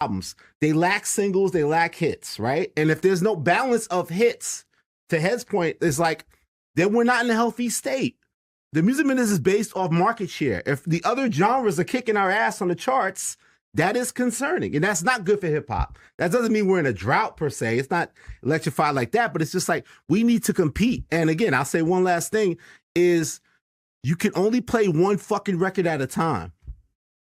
albums. They lack singles, they lack hits, right? And if there's no balance of hits, to Head's point, it's like, then we're not in a healthy state. The music business is based off market share. If the other genres are kicking our ass on the charts, that is concerning. And that's not good for hip hop. That doesn't mean we're in a drought per se. It's not electrified like that, but it's just like we need to compete. And again, I'll say one last thing is you can only play one fucking record at a time.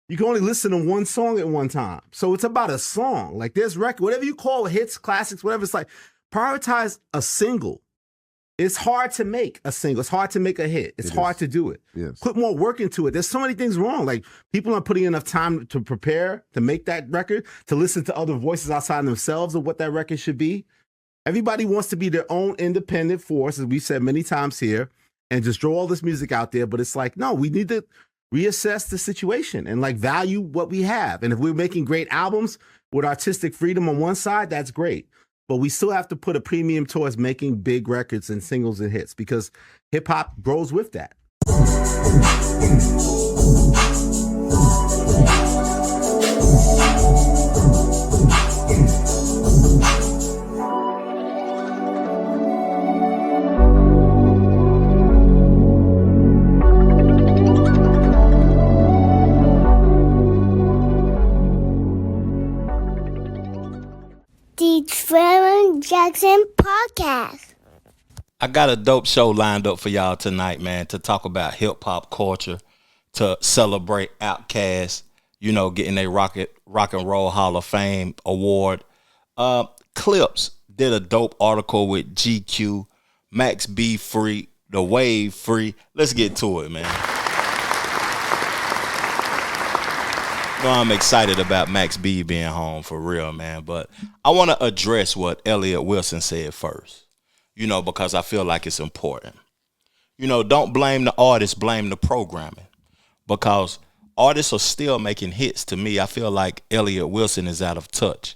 You can only listen to one song at one time. So it's about a song. Like this record, whatever you call hits, classics, whatever, it's like prioritize a single. It's hard to make a single. It's hard to make a hit. It's hard to do it. Yes. Put more work into it. There's so many things wrong. Like people aren't putting enough time to prepare to make that record, to listen to other voices outside themselves of what that record should be. Everybody wants to be their own independent force, as we've said many times here, and just throw all this music out there. But it's like, no, we need to reassess the situation and like value what we have. And if we're making great albums with artistic freedom on one side, that's great. But we still have to put a premium towards making big records and singles and hits because hip hop grows with that. The Trevor Jackson Podcast. I got a dope show lined up for y'all tonight, man, to talk about hip hop culture, to celebrate Outkast, you know, getting a Rock and Roll Hall of Fame award. Clipse did a dope article with GQ, Max B free, The Wave free. Let's get to it, man. No, I'm excited about Max B being home for real, man. But I want to address what Elliott Wilson said first, you know, because I feel like it's important. You know, don't blame the artist, blame the programming. Because artists are still making hits. To me, I feel like Elliott Wilson is out of touch.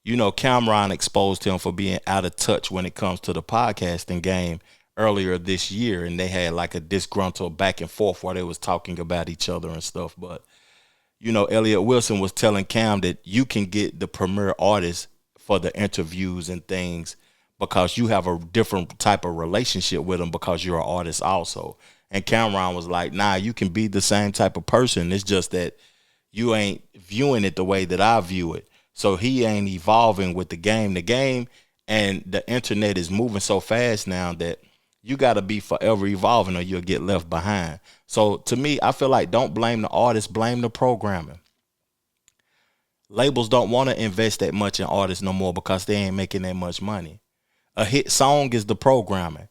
You know, Cameron exposed him for being out of touch when it comes to the podcasting game earlier this year. And they had like a disgruntled back and forth where they was talking about each other and stuff. But you know, Elliott Wilson was telling Cam that you can get the premier artist for the interviews and things because you have a different type of relationship with them because you're an artist also. And Cameron was like, nah, you can be the same type of person. It's just that you ain't viewing it the way that I view it. So he ain't evolving with the game. The game and the internet is moving so fast now that you got to be forever evolving or you'll get left behind. So to me, I feel like don't blame the artist, blame the programming. Labels don't want to invest that much in artists no more because they ain't making that much money. A hit song is the programming.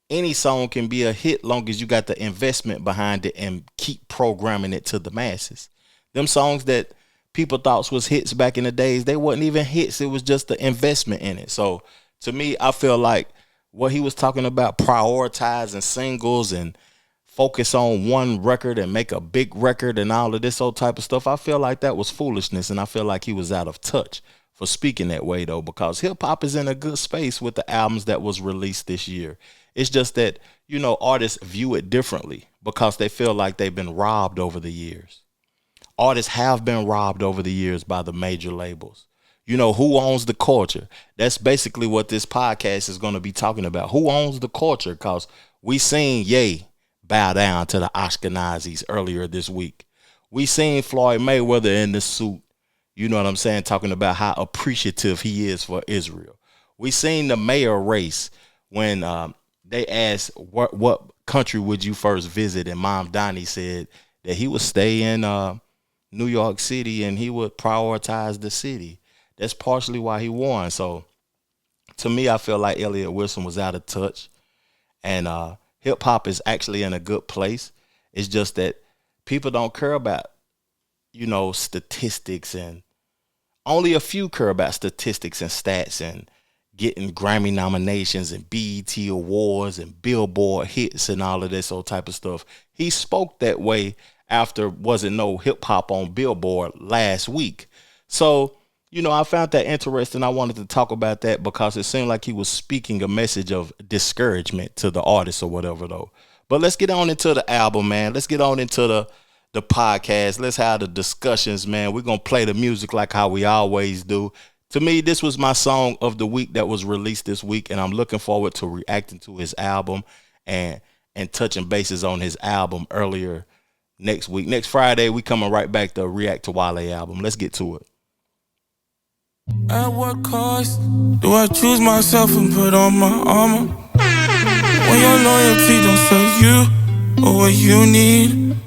Any song can be a hit long as you got the investment behind it and keep programming it to the masses. Them songs that people thought was hits back in the days, they wasn't even hits. It was just the investment in it. So to me, I feel like what he was talking about, prioritizing singles and focus on one record and make a big record and all of this old type of stuff, I feel like that was foolishness, and I feel like he was out of touch for speaking that way, though, because hip-hop is in a good space with the albums that was released this year. It's just that, you know, artists view it differently because they feel like they've been robbed over the years. Artists have been robbed over the years by the major labels. You know, who owns the culture? That's basically what this podcast is going to be talking about. Who owns the culture? Because we seen Ye bow down to the Ashkenazis earlier this week. We seen Floyd Mayweather in the suit, you know what I'm saying, talking about how appreciative he is for Israel. We seen the mayor race when they asked what country would you first visit, and Mamdani said that he would stay in New York City and he would prioritize the city. That's partially why he won. So to me, I feel like Elliott Wilson was out of touch, and hip hop is actually in a good place. It's just that people don't care about, you know, statistics, and only a few care about statistics and stats and getting Grammy nominations and BET awards and Billboard hits and all of this old type of stuff. He spoke that way after wasn't no hip hop on Billboard last week. So, you know, I found that interesting. I wanted to talk about that because it seemed like he was speaking a message of discouragement to the artists or whatever, though. But let's get on into the album, man. Let's get on into the podcast. Let's have the discussions, man. We're going to play the music like how we always do. To me, this was my song of the week that was released this week, and I'm looking forward to reacting to his album and touching bases on his album earlier next week. Next Friday, we coming right back to react to Wale album. Let's get to it. At what cost do I choose myself and put on my armor? When your loyalty don't serve you or what you need.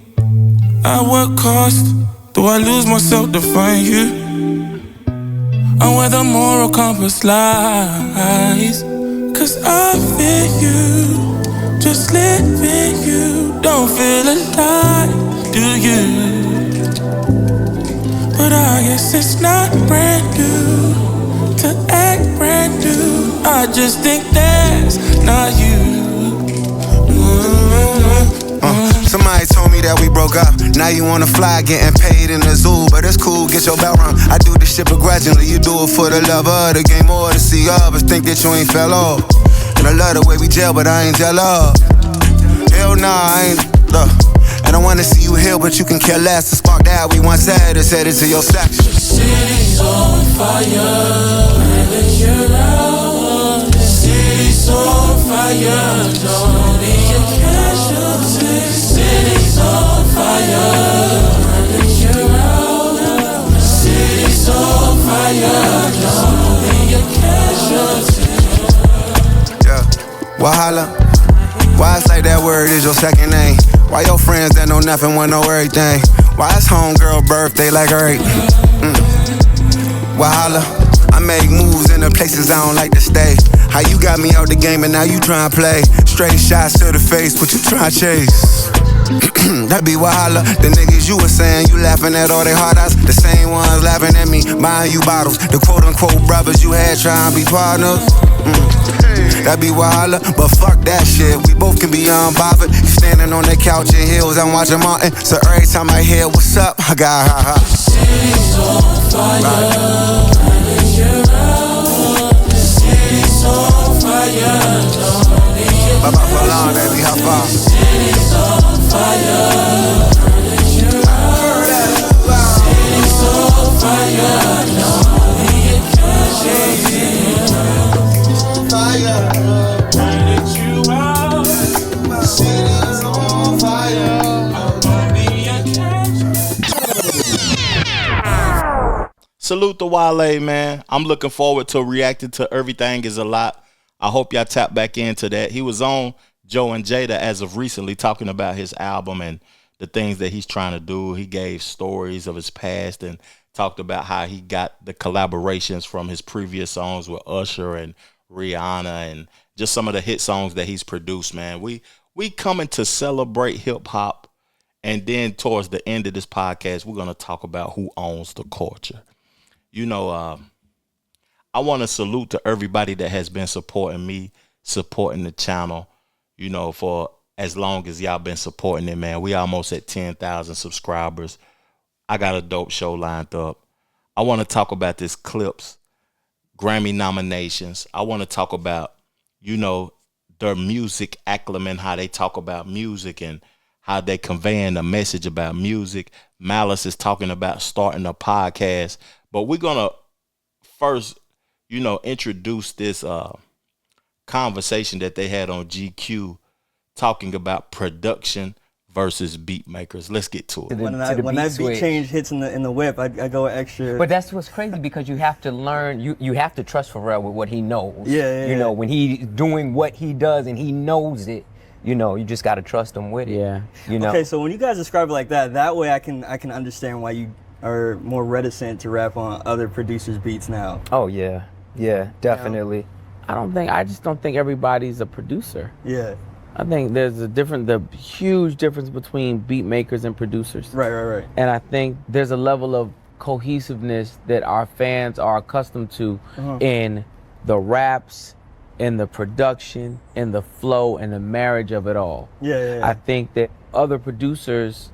At what cost do I lose myself to find you? And where the moral compass lies. Cause I feel you, just living you. Don't feel alive, do you? But I guess it's not brand new to act brand new. I just think that's not you. Somebody told me that we broke up. Now you on the fly, getting paid in the zoo. But it's cool, get your bell rung. I do this shit begrudgingly. You do it for the love of the game or to see others think that you ain't fell off. And I love the way we gel, but I ain't jealous. Hell nah, I ain't. And I wanna see you heal, but you can care less. The spark that we once had is headed to your section. The city's on fire, and you're out. The city's on fire, don't be a casualty. The city's on fire, and you're out. The city's on fire, don't be a casualty. Yeah, Wahala. Why it's like that word is your second name? Why your friends that know nothing want know everything? Why it's homegirl birthday like her 8? Wahala. I make moves in the places I don't like to stay. How you got me out the game and now you tryna play? Straight shots to the face, what you tryna chase? That be Wahala. The niggas you was saying you laughing at all they hard eyes. The same ones laughing at me, buying you bottles. The quote unquote brothers you had trying to be partners. That be Wahala, but fuck that shit. We both can be unbothered. You standing on the couch in heels, I'm watching Martin. So every time I hear what's up, I got ha ha. The city's on fire, and you're out. The city's on fire, don't be a Bye-bye for long, baby, how far? The city's on fire, and you're out. The city's on fire, don't be a casualty. Salute to Wale, man. I'm looking forward to reacting to Everything Is a Lot. I hope y'all tap back into that. He was on Joe and Jada as of recently talking about his album and the things that he's trying to do. He gave stories of his past and talked about how he got the collaborations from his previous songs with Usher and Rihanna and just some of the hit songs that he's produced, man. We coming to celebrate hip hop, and then towards the end of this podcast, we're gonna talk about who owns the culture. You know, I want to salute to everybody that has been supporting me, supporting the channel, you know, for as long as y'all been supporting it, man. We almost at 10,000 subscribers. I got a dope show lined up. I want to talk about this Clipse Grammy nominations. I want to talk about, you know, their music acclaim, how they talk about music and how they conveying a message about music. Malice is talking about starting a podcast. But we're going to first, you know, introduce this conversation that they had on GQ talking about production versus beat makers. Let's get to it. When that beat change hits in the whip, I go extra. But that's what's crazy because you have to learn, you have to trust Pharrell with what he knows. Yeah. You know, when he's doing what he does and he knows it, you know, you just got to trust him with it. Yeah. You know. Okay, so when you guys describe it like that, that way I can understand why you are more reticent to rap on other producers' beats now. Oh yeah, definitely. I just don't think everybody's a producer. Yeah. I think there's the huge difference between beat makers and producers. Right. And I think there's a level of cohesiveness that our fans are accustomed to in the raps, in the production, in the flow, and the marriage of it all. Yeah. I think that other producers,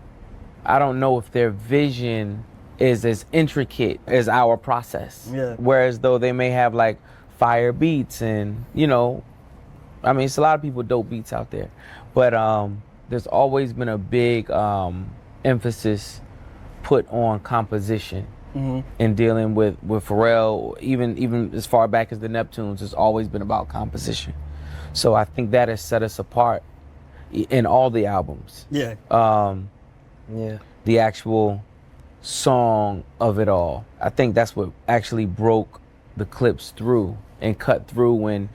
I don't know if their vision is as intricate as our process. Yeah. Whereas though they may have like fire beats and, you know, I mean, it's a lot of people dope beats out there, but there's always been a big emphasis put on composition in dealing with Pharrell, even as far back as the Neptunes, it's always been about composition. So I think that has set us apart in all the albums. Yeah. The actual song of it all. I think that's what actually broke the Clipse through and cut through when,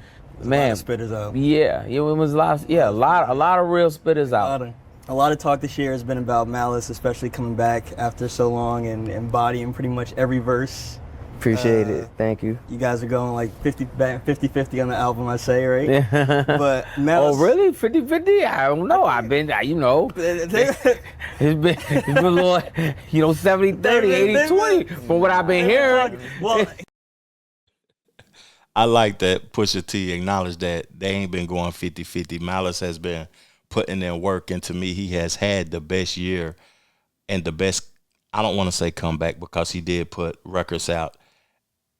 man, spitters out. Yeah, it was a lot of real spitters out. A lot of talk this year has been about Malice, especially coming back after so long and embodying pretty much every verse. Appreciate it. Thank you. You guys are going like 50-50 on the album, I say, right? Yeah. But Malice, oh, really? 50-50? I don't know. I've been, it's been a little, 70-30, 80-20 from what I've been hearing. Well, I like that Pusha T acknowledged that they ain't been going 50-50. Malice has been putting in work, and to me, he has had the best year and the best, I don't want to say comeback, because he did put records out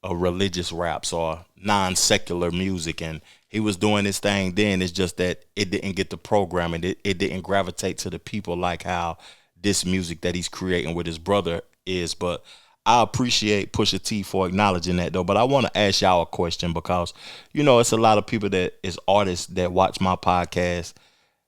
of religious raps or non-secular music, and he was doing his thing then. It's just that it didn't get the programming. It didn't gravitate to the people like how this music that he's creating with his brother is. But I appreciate Pusha T for acknowledging that, though. But I want to ask y'all a question, because, it's a lot of people that is artists that watch my podcast,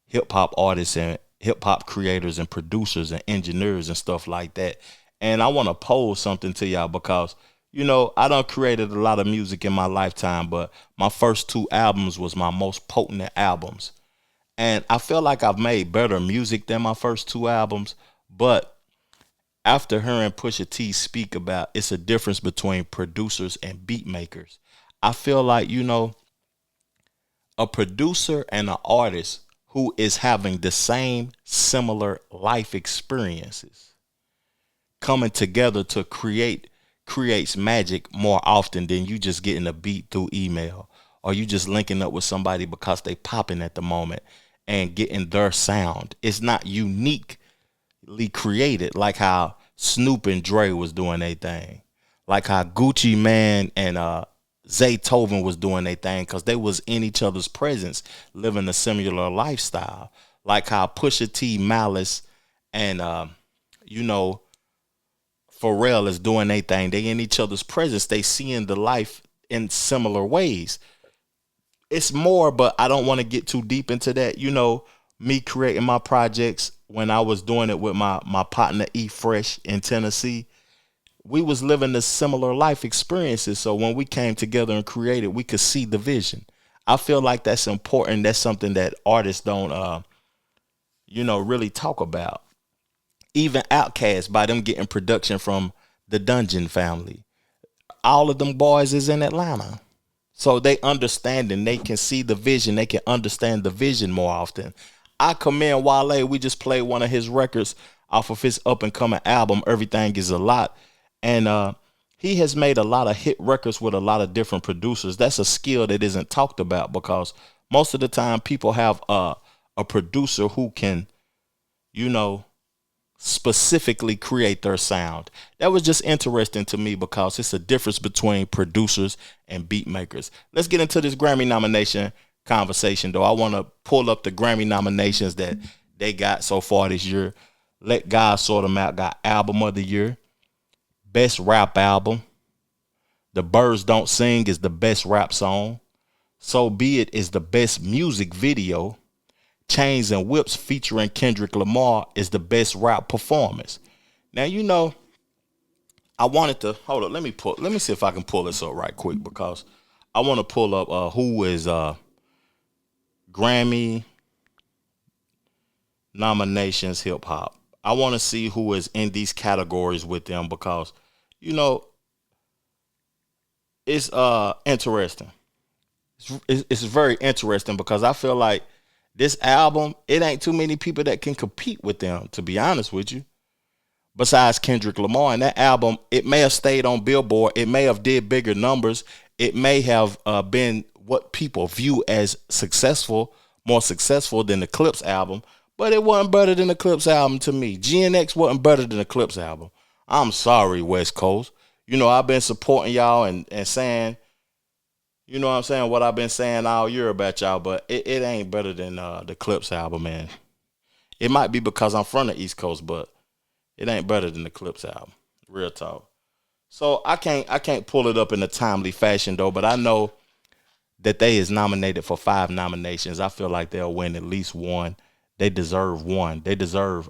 hip-hop artists and hip-hop creators and producers and engineers and stuff like that. And I want to pose something to y'all, because, I done created a lot of music in my lifetime, but my first 2 albums was my most potent albums. And I feel like I've made better music than my first 2 albums. But after hearing Pusha T speak about it's a difference between producers and beat makers, I feel like, a producer and an artist who is having the same similar life experiences coming together to creates magic more often than you just getting a beat through email, or you just linking up with somebody because they popping at the moment and getting their sound. It's not uniquely created like how Snoop and Dre was doing their thing, like how Gucci Mane and Zaytoven was doing their thing, because they was in each other's presence, living a similar lifestyle. Like how Pusha T, Malice, and Pharrell is doing their thing. They in each other's presence. They seeing the life in similar ways. It's more, but I don't want to get too deep into that. Me creating my projects, when I was doing it with my partner E Fresh in Tennessee, we was living the similar life experiences. So when we came together and created, we could see the vision. I feel like that's important. That's something that artists don't, really talk about. Even Outkast, by them getting production from the Dungeon family, all of them boys is in Atlanta. So they understand and they can see the vision. They can understand the vision more often. I commend Wale. We just played one of his records off of his up and coming album, Everything Is a Lot. And he has made a lot of hit records with a lot of different producers. That's a skill that isn't talked about, because most of the time people have a producer who can, specifically create their sound. That was just interesting to me, because it's a difference between producers and beat makers. Let's get into this Grammy nomination conversation, though. I want to pull up the Grammy nominations that they got so far this year. Let God Sort Them Out got Album of the Year, Best Rap Album. The Birds Don't Sing is the best rap song. So Be It is the best music video. Chains and Whips featuring Kendrick Lamar is the best rap performance. Now, I wanted to hold up. Let me see if I can pull this up right quick, because I want to pull up who is Grammy nominations hip hop. I want to see who is in these categories with them, because it's interesting. It's very interesting, because I feel like this album, it ain't too many people that can compete with them, to be honest with you, besides Kendrick Lamar. And that album, it may have stayed on Billboard. It may have did bigger numbers. It may have been what people view as more successful than the Clipse album, but it wasn't better than the Clipse album to me. GNX wasn't better than the Clipse album. I'm sorry, West Coast. I've been supporting y'all and saying, what I've been saying all year about y'all, but it ain't better than the Clipse album, man. It might be because I'm from the East Coast, but It ain't better than the Clipse album. Real talk. So I can't pull it up in a timely fashion though, but I know that they is nominated for 5 nominations. I feel like they'll win at least one. They deserve one. They deserve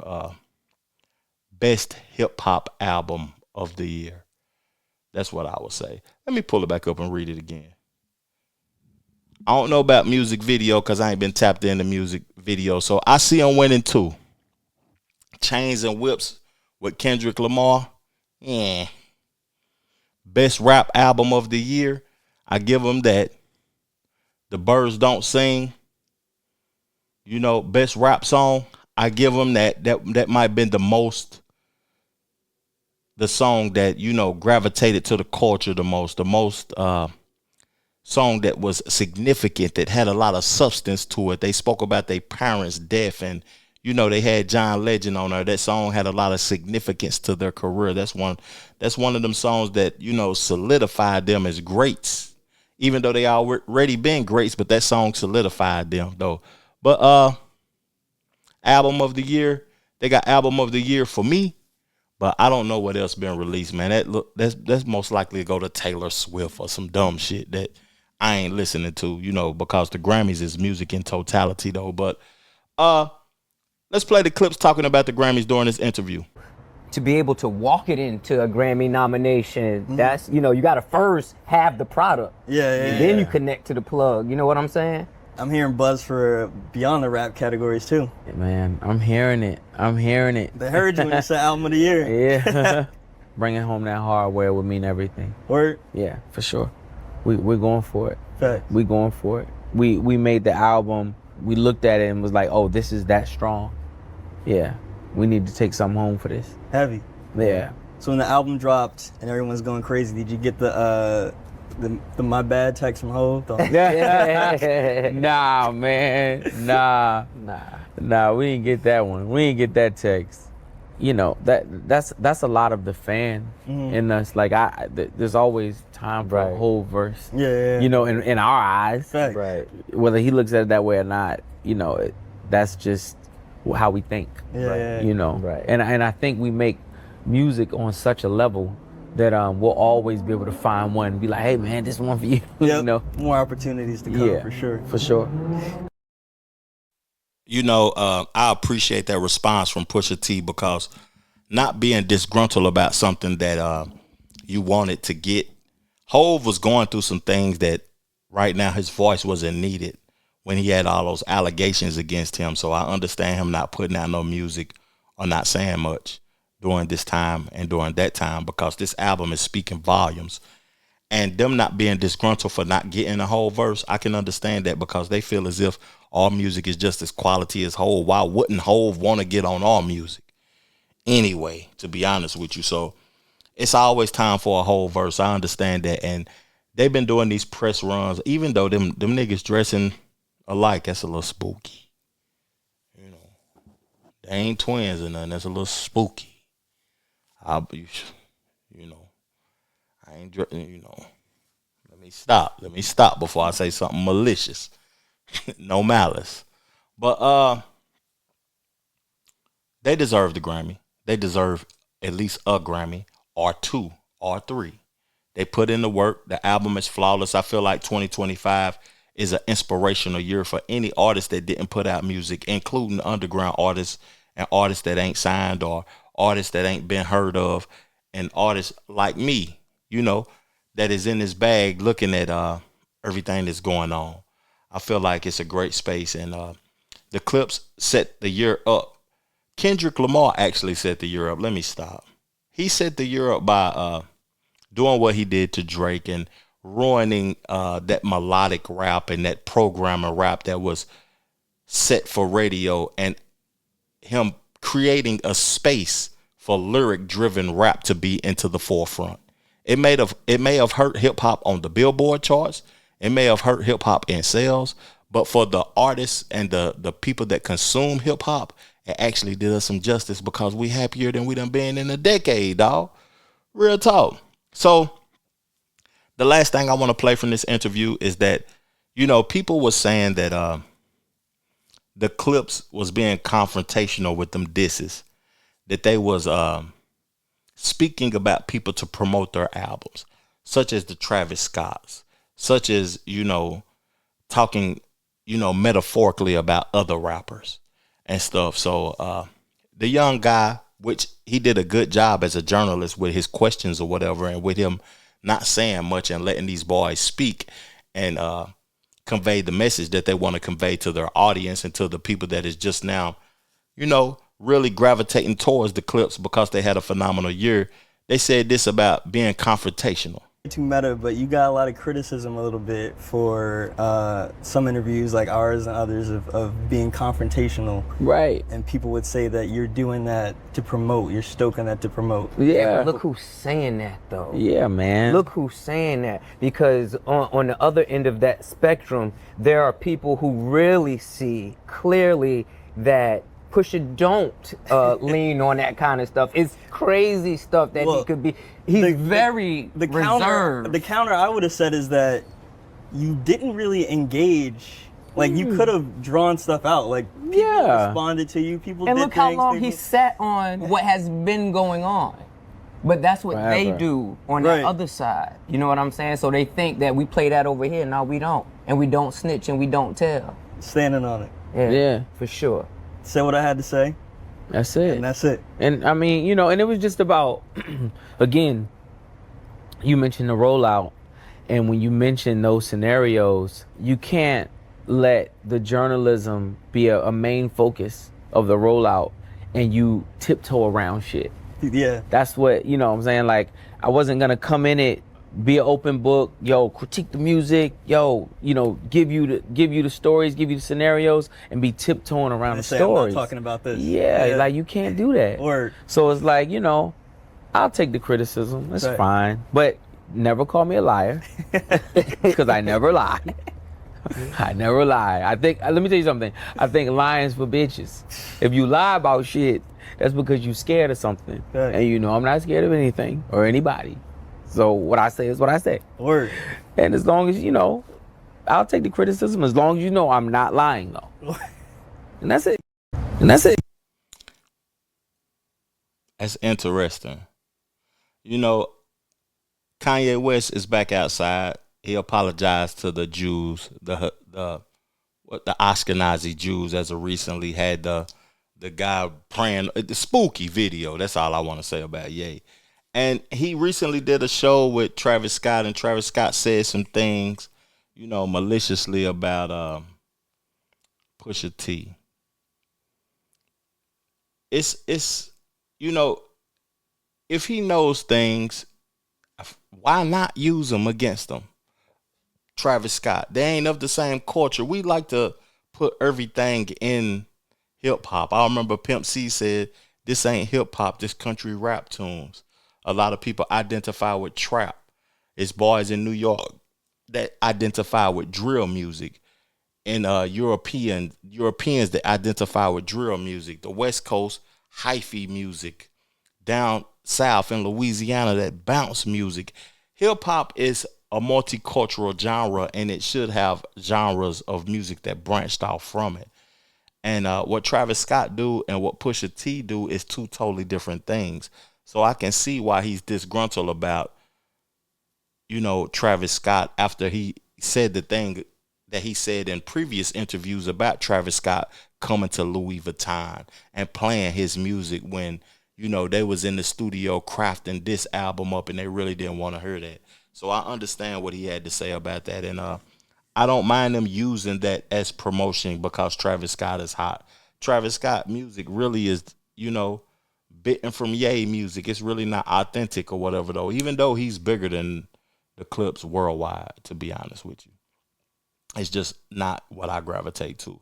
best hip hop album of the year. That's what I would say. Let me pull it back up and read it again. I don't know about music video because I ain't been tapped into music video. So I see them winning 2. Chains and Whips with Kendrick Lamar. Yeah. Best rap album of the year. I give them that. The Birds Don't Sing. You know, best rap song. I give them that. That might have been the song that, you know, gravitated to the culture the most song that was significant, that had a lot of substance to it. They spoke about their parents' death, and, you know, they had John Legend on there. That song had a lot of significance to their career. That's one of them songs that, you know, solidified them as greats, even though they already been greats, but that song solidified them though. But album of the year, they got album of the year for me. But I don't know what else been released, man. That's most likely to go to Taylor Swift or some dumb shit that I ain't listening to, you know, because the Grammys is music in totality though. But let's play the clips talking about the Grammys during this interview. To be able to walk it into a Grammy nomination, that's, you know, you got to first have the product. Then you connect to the plug. You know what I'm saying? I'm hearing buzz for beyond the rap categories too. Yeah, man, I'm hearing it. They heard you when you said album of the year. Yeah. Bringing home that hardware would mean everything. Word? Yeah, for sure. We're going for it. Fact. We going for it. We made the album. We looked at it and was like, oh, this is that strong. Yeah, we need to take something home for this. Heavy. Yeah. So when the album dropped and everyone's going crazy, did you get the my bad text from Hov? Nah, man. Nah, we didn't get that one. We didn't get that text. You know, that's a lot of the fan in us. Like there's always time for a whole verse. Yeah. You know, in our eyes. Fact. Right. Whether he looks at it that way or not, you know, that's just how we think. Yeah. You know. Right. And I think we make music on such a level that we'll always be able to find one and be like, hey man, this one for you. Yep. You know. More opportunities to come for sure. For sure. You know, I appreciate that response from Pusha T, because not being disgruntled about something that you wanted to get. Hov was going through some things that right now his voice wasn't needed when he had all those allegations against him. So I understand him not putting out no music or not saying much during this time and during that time, because this album is speaking volumes. And them not being disgruntled for not getting a whole verse, I can understand that, because they feel as if all music is just as quality as Hov. Why wouldn't Hov want to get on all music anyway, to be honest with you? So it's always time for a whole verse. I understand that. And they've been doing these press runs, even though them niggas dressing alike, that's a little spooky. You know, they ain't twins or nothing. That's a little spooky. You know, I ain't, you know, let me stop before I say something malicious. No malice. But they deserve the Grammy. They deserve at least a Grammy or 2 or 3. They put in the work. The album is flawless. I feel like 2025 is an inspirational year for any artist that didn't put out music, including underground artists and artists that ain't signed, or artists that ain't been heard of, and artists like me, you know, that is in this bag looking at everything that's going on. I feel like it's a great space, and the Clipse set the year up. Kendrick Lamar actually set the year up. Let me stop. He set the year up by doing what he did to Drake and ruining that melodic rap and that programmer rap that was set for radio, and him creating a space for lyric-driven rap to be into the forefront. It may have hurt hip-hop on the Billboard charts. It may have hurt hip-hop in sales. But for the artists and the people that consume hip-hop, it actually did us some justice, because we happier than we done been in a decade, dog. Real talk. So the last thing I want to play from this interview is that, you know, people were saying that the Clipse was being confrontational with them disses. that they was speaking about people to promote their albums, such as the Travis Scotts, such as, talking, metaphorically about other rappers and stuff. So the young guy, which he did a good job as a journalist with his questions or whatever, and with him not saying much and letting these boys speak and convey the message that they want to convey to their audience and to the people that is just now, really gravitating towards the Clipse because they had a phenomenal year. They said this about being confrontational. Too meta, but you got a lot of criticism a little bit for some interviews like ours and others of being confrontational. Right. And people would say that you're doing that to promote, you're stoking that to promote. Yeah. Look who's saying that, though. Yeah, man. Look who's saying that. Because on the other end of that spectrum, there are people who really see clearly that Pusha don't lean on that kind of stuff. It's crazy stuff that he could be. He's very reserved. The counter I would have said is that you didn't really engage. Like, you could have drawn stuff out. Like, people responded to you. People and did look how things, long he sat on what has been going on. But that's what they do on the other side. You know what I'm saying? So they think that we play that over here. No, we don't. And we don't snitch and we don't tell. Standing on it. Yeah. For sure. Said what I had to say. That's it. And that's it. And I mean, and it was just about, again, you mentioned the rollout. And when you mention those scenarios, you can't let the journalism be a main focus of the rollout and you tiptoe around shit. Yeah. That's what, what I'm saying? Like, I wasn't going to come in it, be an open book, critique the music, give you the stories, give you the scenarios, and be tiptoeing around the stories. I'm not talking about this. Yeah, like you can't do that. Word. So it's like, I'll take the criticism. That's fine. But never call me a liar. Because I never lie. I never lie. I think, let me tell you something. I think lying's for bitches. If you lie about shit, that's because you're scared of something. And I'm not scared of anything or anybody. So what I say is what I say. Word. And as long as, I'll take the criticism as long as I'm not lying, though. And that's it. That's interesting. Kanye West is back outside. He apologized to the Jews, the Ashkenazi Jews, as of recently had the guy praying, the spooky video. That's all I want to say about Ye. And he recently did a show with Travis Scott, and Travis Scott said some things, maliciously about Pusha T. It's if he knows things, why not use them against him? Travis Scott, they ain't of the same culture. We like to put everything in hip hop. I remember Pimp C said, "This ain't hip hop, this country rap tunes." A lot of people identify with trap. It's boys in New York that identify with drill music, and Europeans that identify with drill music. The West Coast, hyphy music. Down south in Louisiana, that bounce music. Hip hop is a multicultural genre, and it should have genres of music that branched off from it. And what Travis Scott do and what Pusha T do is two totally different things. So I can see why he's disgruntled about, Travis Scott after he said the thing that he said in previous interviews about Travis Scott coming to Louis Vuitton and playing his music when, they was in the studio crafting this album up and they really didn't want to hear that. So I understand what he had to say about that. And I don't mind them using that as promotion because Travis Scott is hot. Travis Scott music really is, bitten from Ye music. It's really not authentic or whatever, though, even though he's bigger than the Clipse worldwide, to be honest with you. It's just not what I gravitate to.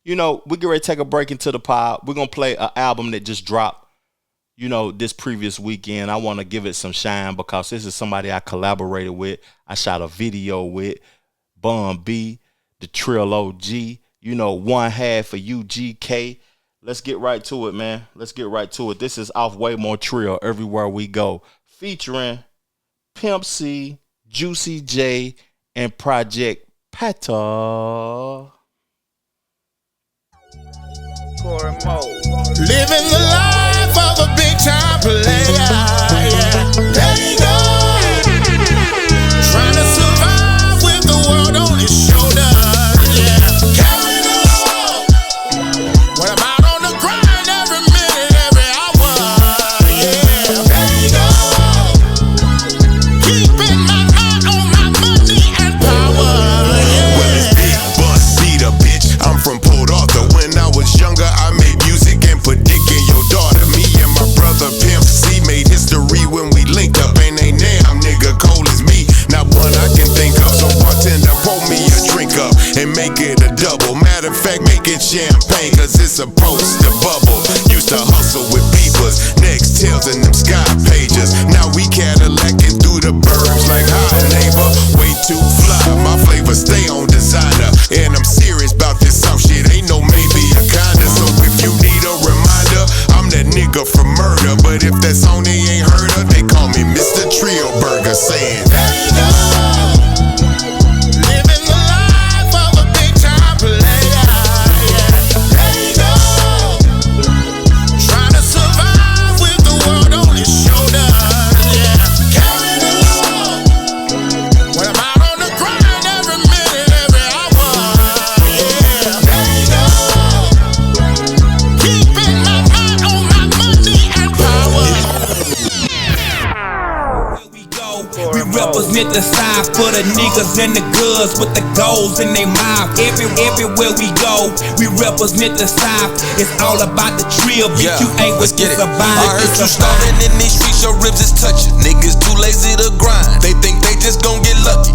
We get ready to take a break into the pod. We're going to play an album that just dropped, this previous weekend. I want to give it some shine because this is somebody I collaborated with. I shot a video with Bun B, the Trill OG, one half of UGK. Let's get right to it, man. Let's get right to it. This is Off Way More Trill, Everywhere We Go, featuring Pimp C, Juicy J, and Project Pata. Living the life life of a big time player. Yeah, there you go. Trying to survive with the world on his shoulders. Yeah, carrying on. When I'm out on the grind every minute, every hour. Yeah, there you go. Keeping my eye on my money and power. Yeah. Well, it's big bus, beat a bitch. I'm from Port Arthur. When I was younger, I made music and put dick in your daughter. Me and my brother Pimp C made history when we linked up. Ain't a damn nigga cold as me. Not one I can think of. So bartender, pour me a drink up and make it a double. Matter of fact, make it champagne, cause it's supposed to bubble. Used to hustle with beepers, next tails and them sky pages. Now we Cadillacing through the burbs like, hi neighbor, way too fly. My flavor stay on designer, and I'm serious about this soft shit. Ain't no maybe a kinda. So if you need a reminder, I'm that nigga from murder. But if that song they ain't heard of, they call me Mr. Trio Burger, saying, there you go. Living the life of a big time player. Yeah, there you go. Trying to survive with the world on his shoulders. Yeah, carrying on. When I'm out on the grind every minute, every hour. Yeah, there you go. Keeping my eye on my money and power. We represent the side for the niggas and the goods with the goals in their mouth. Everywhere we go, we represent the side. It's all about the trill, bitch. You ain't with this survive. I heard you starting in these streets, your ribs is touching. Niggas too lazy to grind. They think they just gon' get lucky.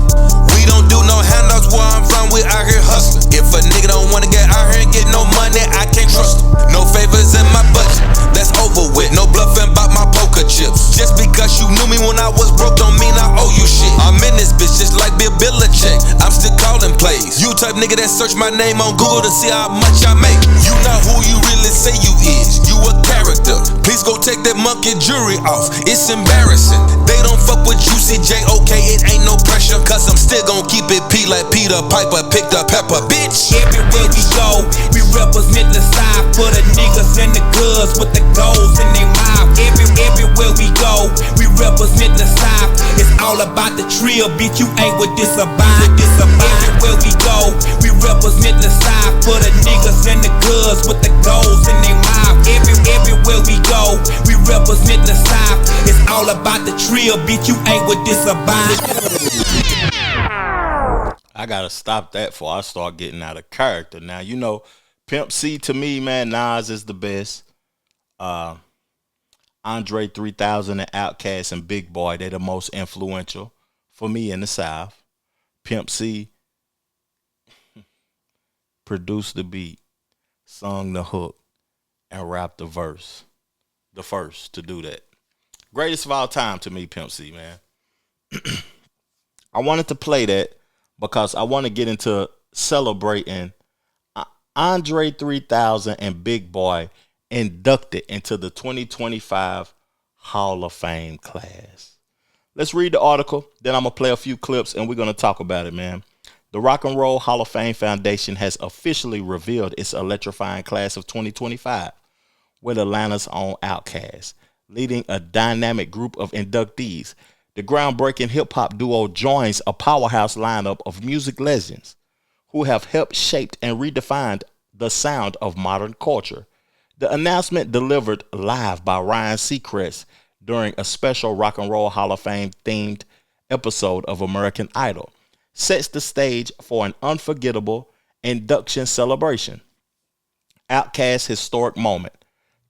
We don't do no handouts where I'm from, we out here hustling. If a nigga don't wanna get out here and get no money, I can't trust him. No favors in my budget, that's over with. No bluffing about my poker chips. Just because you knew me when I was broke don't mean I owe you shit. I'm in this bitch just like Bill Belichick. I'm still calling plays. You type nigga that search my name on Google to see how much I make. You not who you really say you is. You a character. Please go take that monkey jury off. It's embarrassing. They don't fuck with you, CJ. Okay, it ain't no pressure. Cause I'm still gon' keep it P like Peter Piper picked up pepper, bitch. Everywhere we go, we represent the side for the niggas and the goods with the goals in their mouth. Everywhere we go, we represent the side. It's all about the trill, bitch. You ain't with this abide. Everywhere we go, we represent the side for the niggas and the goods with the goals in their mouth. Everywhere we go, we represent the side. It's all about the trill, bitch. You ain't with this abide. I gotta stop that before I start getting out of character. Now, you know, Pimp C to me, man, Nas is the best. Andre 3000 and Outkast and Big Boy, they're the most influential for me in the South. Pimp C produced the beat, sung the hook, and rapped the verse. The first to do that. Greatest of all time to me, Pimp C, man. I wanted to play that because I want to get into celebrating Andre 3000 and Big Boy inducted into the 2025 Hall of Fame class. Let's read the article, then I'm going to play a few clips and we're going to talk about it, man. The Rock and Roll Hall of Fame Foundation has officially revealed its electrifying class of 2025 with Atlanta's own Outkast, leading a dynamic group of inductees. The groundbreaking hip-hop duo joins a powerhouse lineup of music legends who have helped shape and redefined the sound of modern culture. The announcement, delivered live by Ryan Seacrest during a special Rock and Roll Hall of Fame themed episode of American Idol, sets the stage for an unforgettable induction celebration. Outkast's historic moment.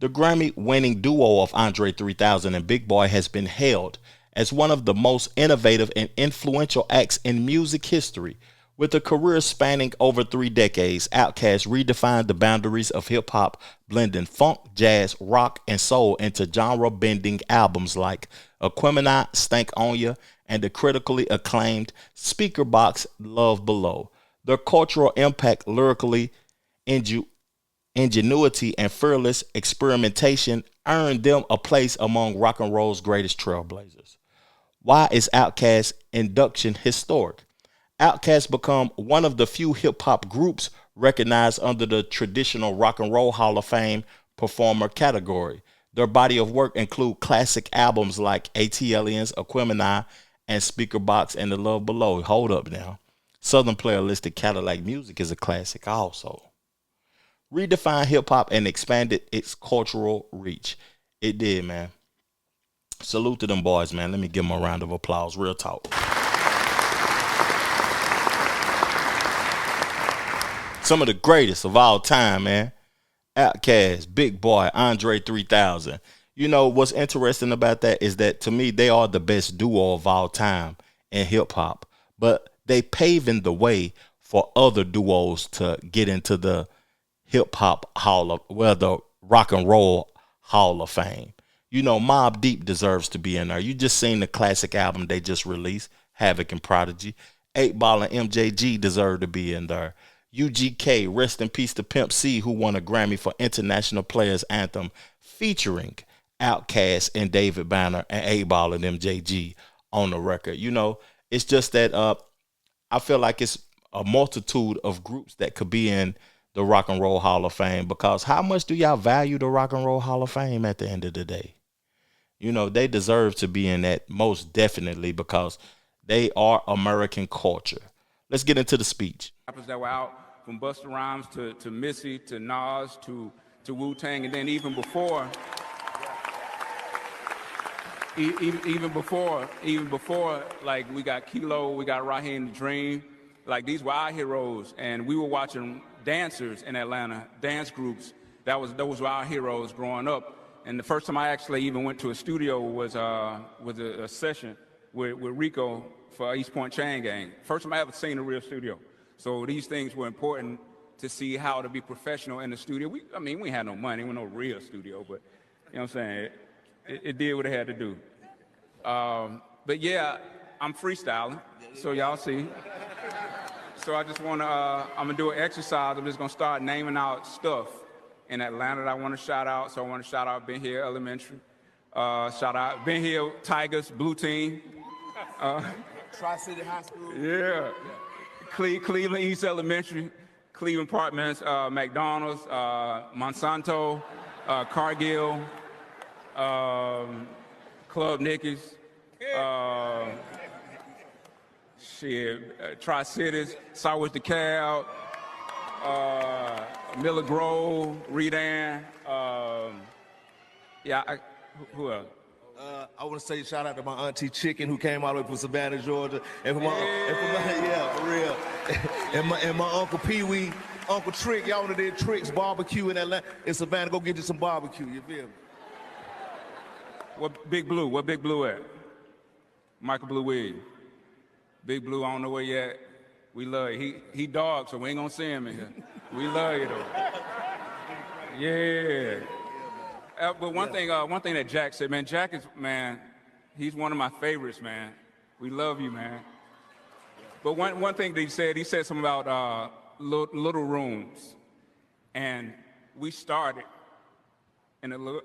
The Grammy-winning duo of Andre 3000 and Big Boy has been hailed as one of the most innovative and influential acts in music history. With a career spanning over 3 decades, Outkast redefined the boundaries of hip-hop, blending funk, jazz, rock, and soul into genre-bending albums like Aquemini, Stank On Ya, and the critically acclaimed Speaker Box Love Below. Their cultural impact, lyrically, ingenuity, and fearless experimentation earned them a place among rock and roll's greatest trailblazers. Why is Outkast induction historic? Outkast become one of the few hip-hop groups recognized under the traditional Rock and Roll Hall of Fame performer category. Their body of work include classic albums like ATLiens, Aquemini, and Speaker Box and The Love Below. Hold up now. Southern Playalistic Cadillac Music is a classic also. Redefined hip hop and expanded its cultural reach. It did, man. Salute to them boys, man. Let me give them a round of applause. Real talk. Some of the greatest of all time, man. Outkast, Big Boy, Andre 3000. You know, what's interesting about that is that, to me, they are the best duo of all time in hip hop. But they paving the way for other duos to get into the hip hop the rock and roll hall of fame. You know, Mobb Deep deserves to be in there. You just seen the classic album they just released, Havoc and Prodigy. 8 Ball and MJG deserve to be in there. UGK, rest in peace to Pimp C, who won a Grammy for International Players Anthem, featuring Outkast and David Banner and 8 Ball and MJG on the record. You know, it's just that I feel like it's a multitude of groups that could be in the Rock and Roll Hall of Fame, because how much do y'all value the Rock and Roll Hall of Fame at the end of the day? You know, they deserve to be in that most definitely, because they are American culture. Let's get into the speech. Rappers that were out, from Busta Rhymes to Missy to Nas to Wu-Tang, and then even before, like we got Kilo, we got Raheem the Dream, like these were our heroes, and we were watching dancers in Atlanta, dance groups. Those were our heroes growing up. And the first time I actually even went to a studio was a session with Rico for East Point Chain Gang. First time I ever seen a real studio. So these things were important to see how to be professional in the studio. We had no money, we had no real studio, but you know what I'm saying? It did what it had to do. But yeah, I'm freestyling, so y'all see. So I just want to, I'm going to do an exercise. I'm just going to start naming out stuff in Atlanta that I want to shout out. So I want to shout out Ben Hill Elementary. Shout out Ben Hill Tigers, Blue Team. Tri-City High School. Yeah. Cleveland East Elementary, Cleveland Apartments, McDonald's, Monsanto, Cargill, Club Nicky's. Tri-Cities, Southwest DeKalb, Miller Grove, Redan. Who else? I want to say shout out to my auntie Chicken, who came all the way from Savannah, Georgia, and for real. and my uncle Pee Wee, Uncle Trick. Y'all want to do Trick's barbecue in Atlanta, in Savannah? Go get you some barbecue. You feel me? What Big Blue? What Big Blue at? Michael Blue Wig. Big Blue, I don't know where yet. We love you. He dog, so we ain't gonna see him in here. We love you though. Yeah. But one thing that Jack said, man, Jack is, man, he's one of my favorites, man. We love you, man. But one thing that he said something about little rooms, and we started in a little.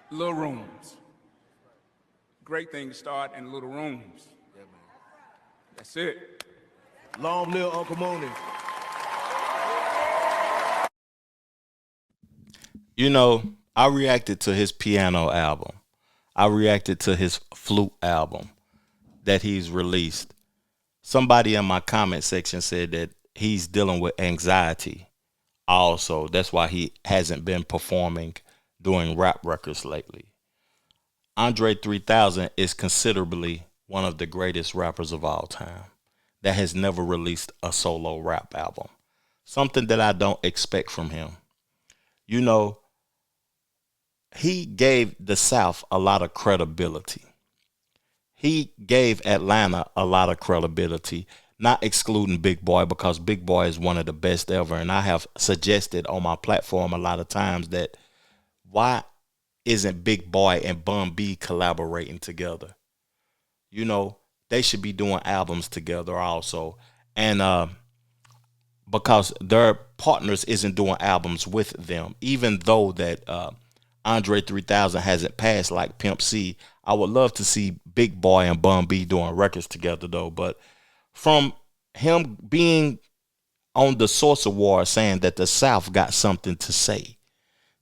Little rooms. Great thing to start in little rooms. Yeah, man. That's it. Long live Uncle Mooney. You know, I reacted to his piano album. I reacted to his flute album that he's released. Somebody in my comment section said that he's dealing with anxiety also. That's why he hasn't been performing doing rap records lately. Andre 3000 is considerably one of the greatest rappers of all time that has never released a solo rap album. Something that I don't expect from him. You know, he gave the South a lot of credibility. He gave Atlanta a lot of credibility, not excluding Big Boy, because Big Boy is one of the best ever. And I have suggested on my platform a lot of times that why isn't Big Boy and Bun B collaborating together? You know, they should be doing albums together also. And because their partners isn't doing albums with them. Even though that Andre 3000 hasn't passed like Pimp C, I would love to see Big Boy and Bun B doing records together though. But from him being on the Source Award saying that the South got something to say,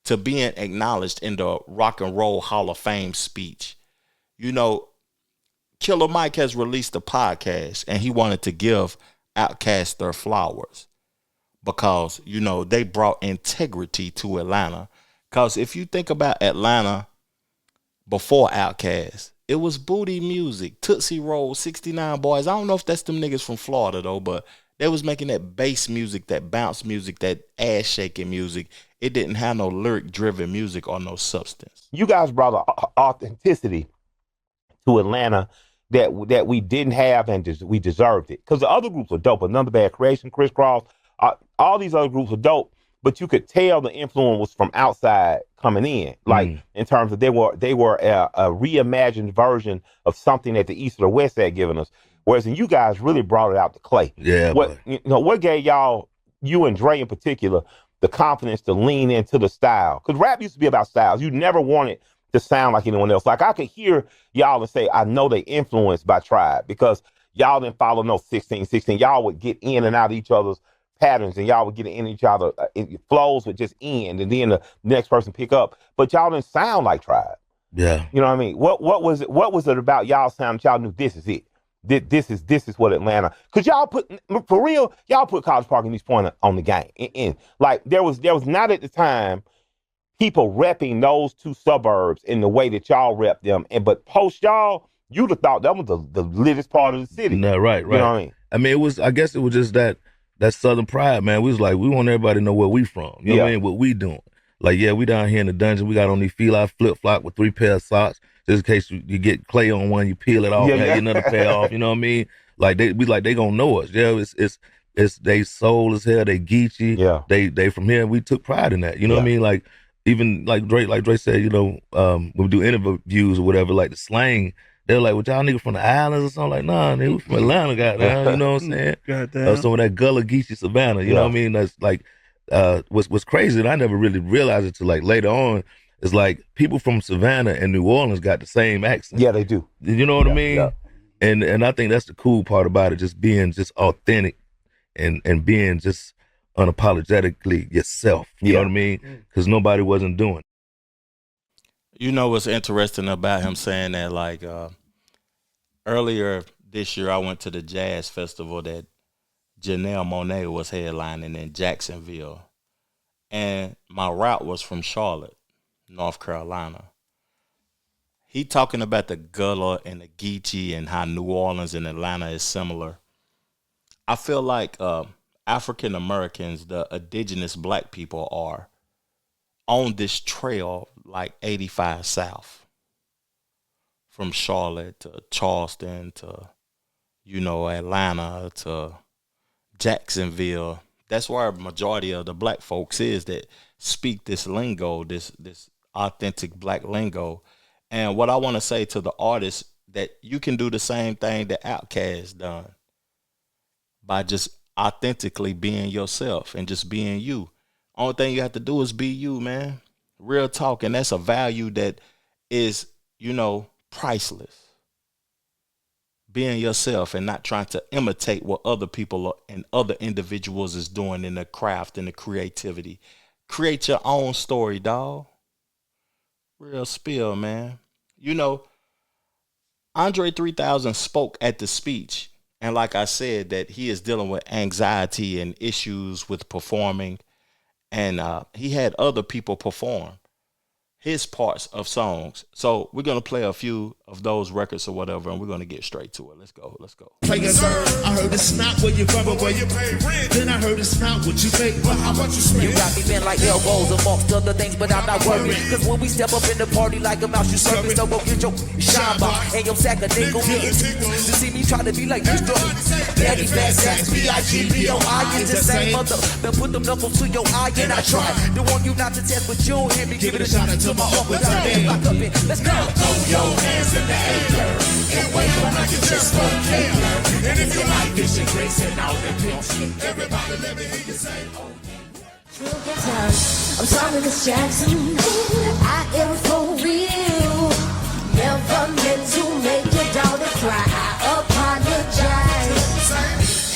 to being acknowledged in the Rock and Roll Hall of Fame speech, you know, Killer Mike has released a podcast and he wanted to give Outkast their flowers because, you know, they brought integrity to Atlanta. Because if you think about Atlanta before Outkast, it was booty music, Tootsie Roll, 69 Boys. I don't know if that's them niggas from Florida though, but they was making that bass music, that bounce music, that ass shaking music. It didn't have no lyric driven music or no substance. You guys brought an authenticity to Atlanta that we didn't have, and we deserved it. Because the other groups were dope. Another Bad Creation, Criss Cross, all these other groups were dope. But you could tell the influence was from outside coming in, like in terms of they were a reimagined version of something that the East or the West had given us. Whereas you guys really brought it out to Clay. Yeah. What gave y'all, you and Dre in particular, the confidence to lean into the style? Because rap used to be about styles. You never wanted to sound like anyone else. Like I could hear y'all and say, I know they influenced by Tribe because y'all didn't follow no 16. Y'all would get in and out of each other's patterns, and y'all would get in each other. Flows would just end, and then the next person pick up. But y'all didn't sound like Tribe. Yeah. You know what I mean? What was it? What was it about y'all sound that y'all knew this is it? This is what Atlanta. Cause y'all put, for real, y'all put College Park and East Point on the game. And like there was not at the time people repping those two suburbs in the way that y'all rep them. But post y'all, you'd have thought that was the littest part of the city. No, right. You know what I mean? I mean, I guess it was just that Southern pride, man. We was like, we want everybody to know where we from. You know what I mean? What we doing. Like, yeah, we down here in the dungeon. We got on these feel-out flip-flop with 3 pair of socks. Just in case you get clay on one, you peel it off, have another pair off. You know what I mean? Like they gonna know us. Yeah, it's they soul as hell. They Geechee. Yeah. They from here. We took pride in that. You know what I mean? Like even like Dre said. You know, when we do interviews or whatever, like the slang. They're like, "What y'all niggas from the islands or something?" Like, nah, nigga, we from Atlanta, goddamn. You know what I'm saying? Goddamn. Some of that Gullah Geechee Savannah. You know what I mean? That's like, what's crazy, and I never really realized it till like later on. It's like people from Savannah and New Orleans got the same accent. Yeah, they do. You know what I mean? Yeah. And I think that's the cool part about it, just being just authentic and being just unapologetically yourself. You know what I mean? Because nobody wasn't doing it. You know what's interesting about him saying that? Like earlier this year, I went to the jazz festival that Janelle Monáe was headlining in Jacksonville, and my route was from Charlotte, North Carolina. He talking about the Gullah and the Geechee and how New Orleans and Atlanta is similar. I feel like African Americans, the indigenous black people, are on this trail like 85 South. From Charlotte to Charleston to, you know, Atlanta to Jacksonville. That's where a majority of the black folks is that speak this lingo, this authentic black lingo. And what I want to say to the artists, that you can do the same thing that Outkast done by just authentically being yourself and just being you. Only thing you have to do is be you, man. Real talk. And that's a value that is, you know, priceless. Being yourself and not trying to imitate what other people and other individuals is doing in the craft and the creativity. Create your own story, dawg. Real spill, man. You know, Andre 3000 spoke at the speech. And like I said, that he is dealing with anxiety and issues with performing. And he had other people perform his parts of songs. So we're going to play a few of those records or whatever, and we're going to get straight to it. Let's go. Yes, I heard it's not where you from, but where you pay rent. Then I heard it's not what you make, but how much you spend. You got me bent like elbows amongst other things, but I'm not worried. Cause when we step up in the party like a mouse, you service, so go get your shine box and your sack of nickel hits. To see me try to be like this, daddy bad sacks, B-I-G-B-O-I is the same mother. Then put them knuckles to your eye and I try. Don't want you not to test, but you don't hear me. Give it a shot until my uncle down. Back up in, let's go. Throw your hands in the air and wave them like you just don't care. And if you like fish and grits and all the good shit, everybody let me hear you say, oh. I'm sorry, Miss Jackson. I am for real. Never meant to make your daughter cry. I apologize.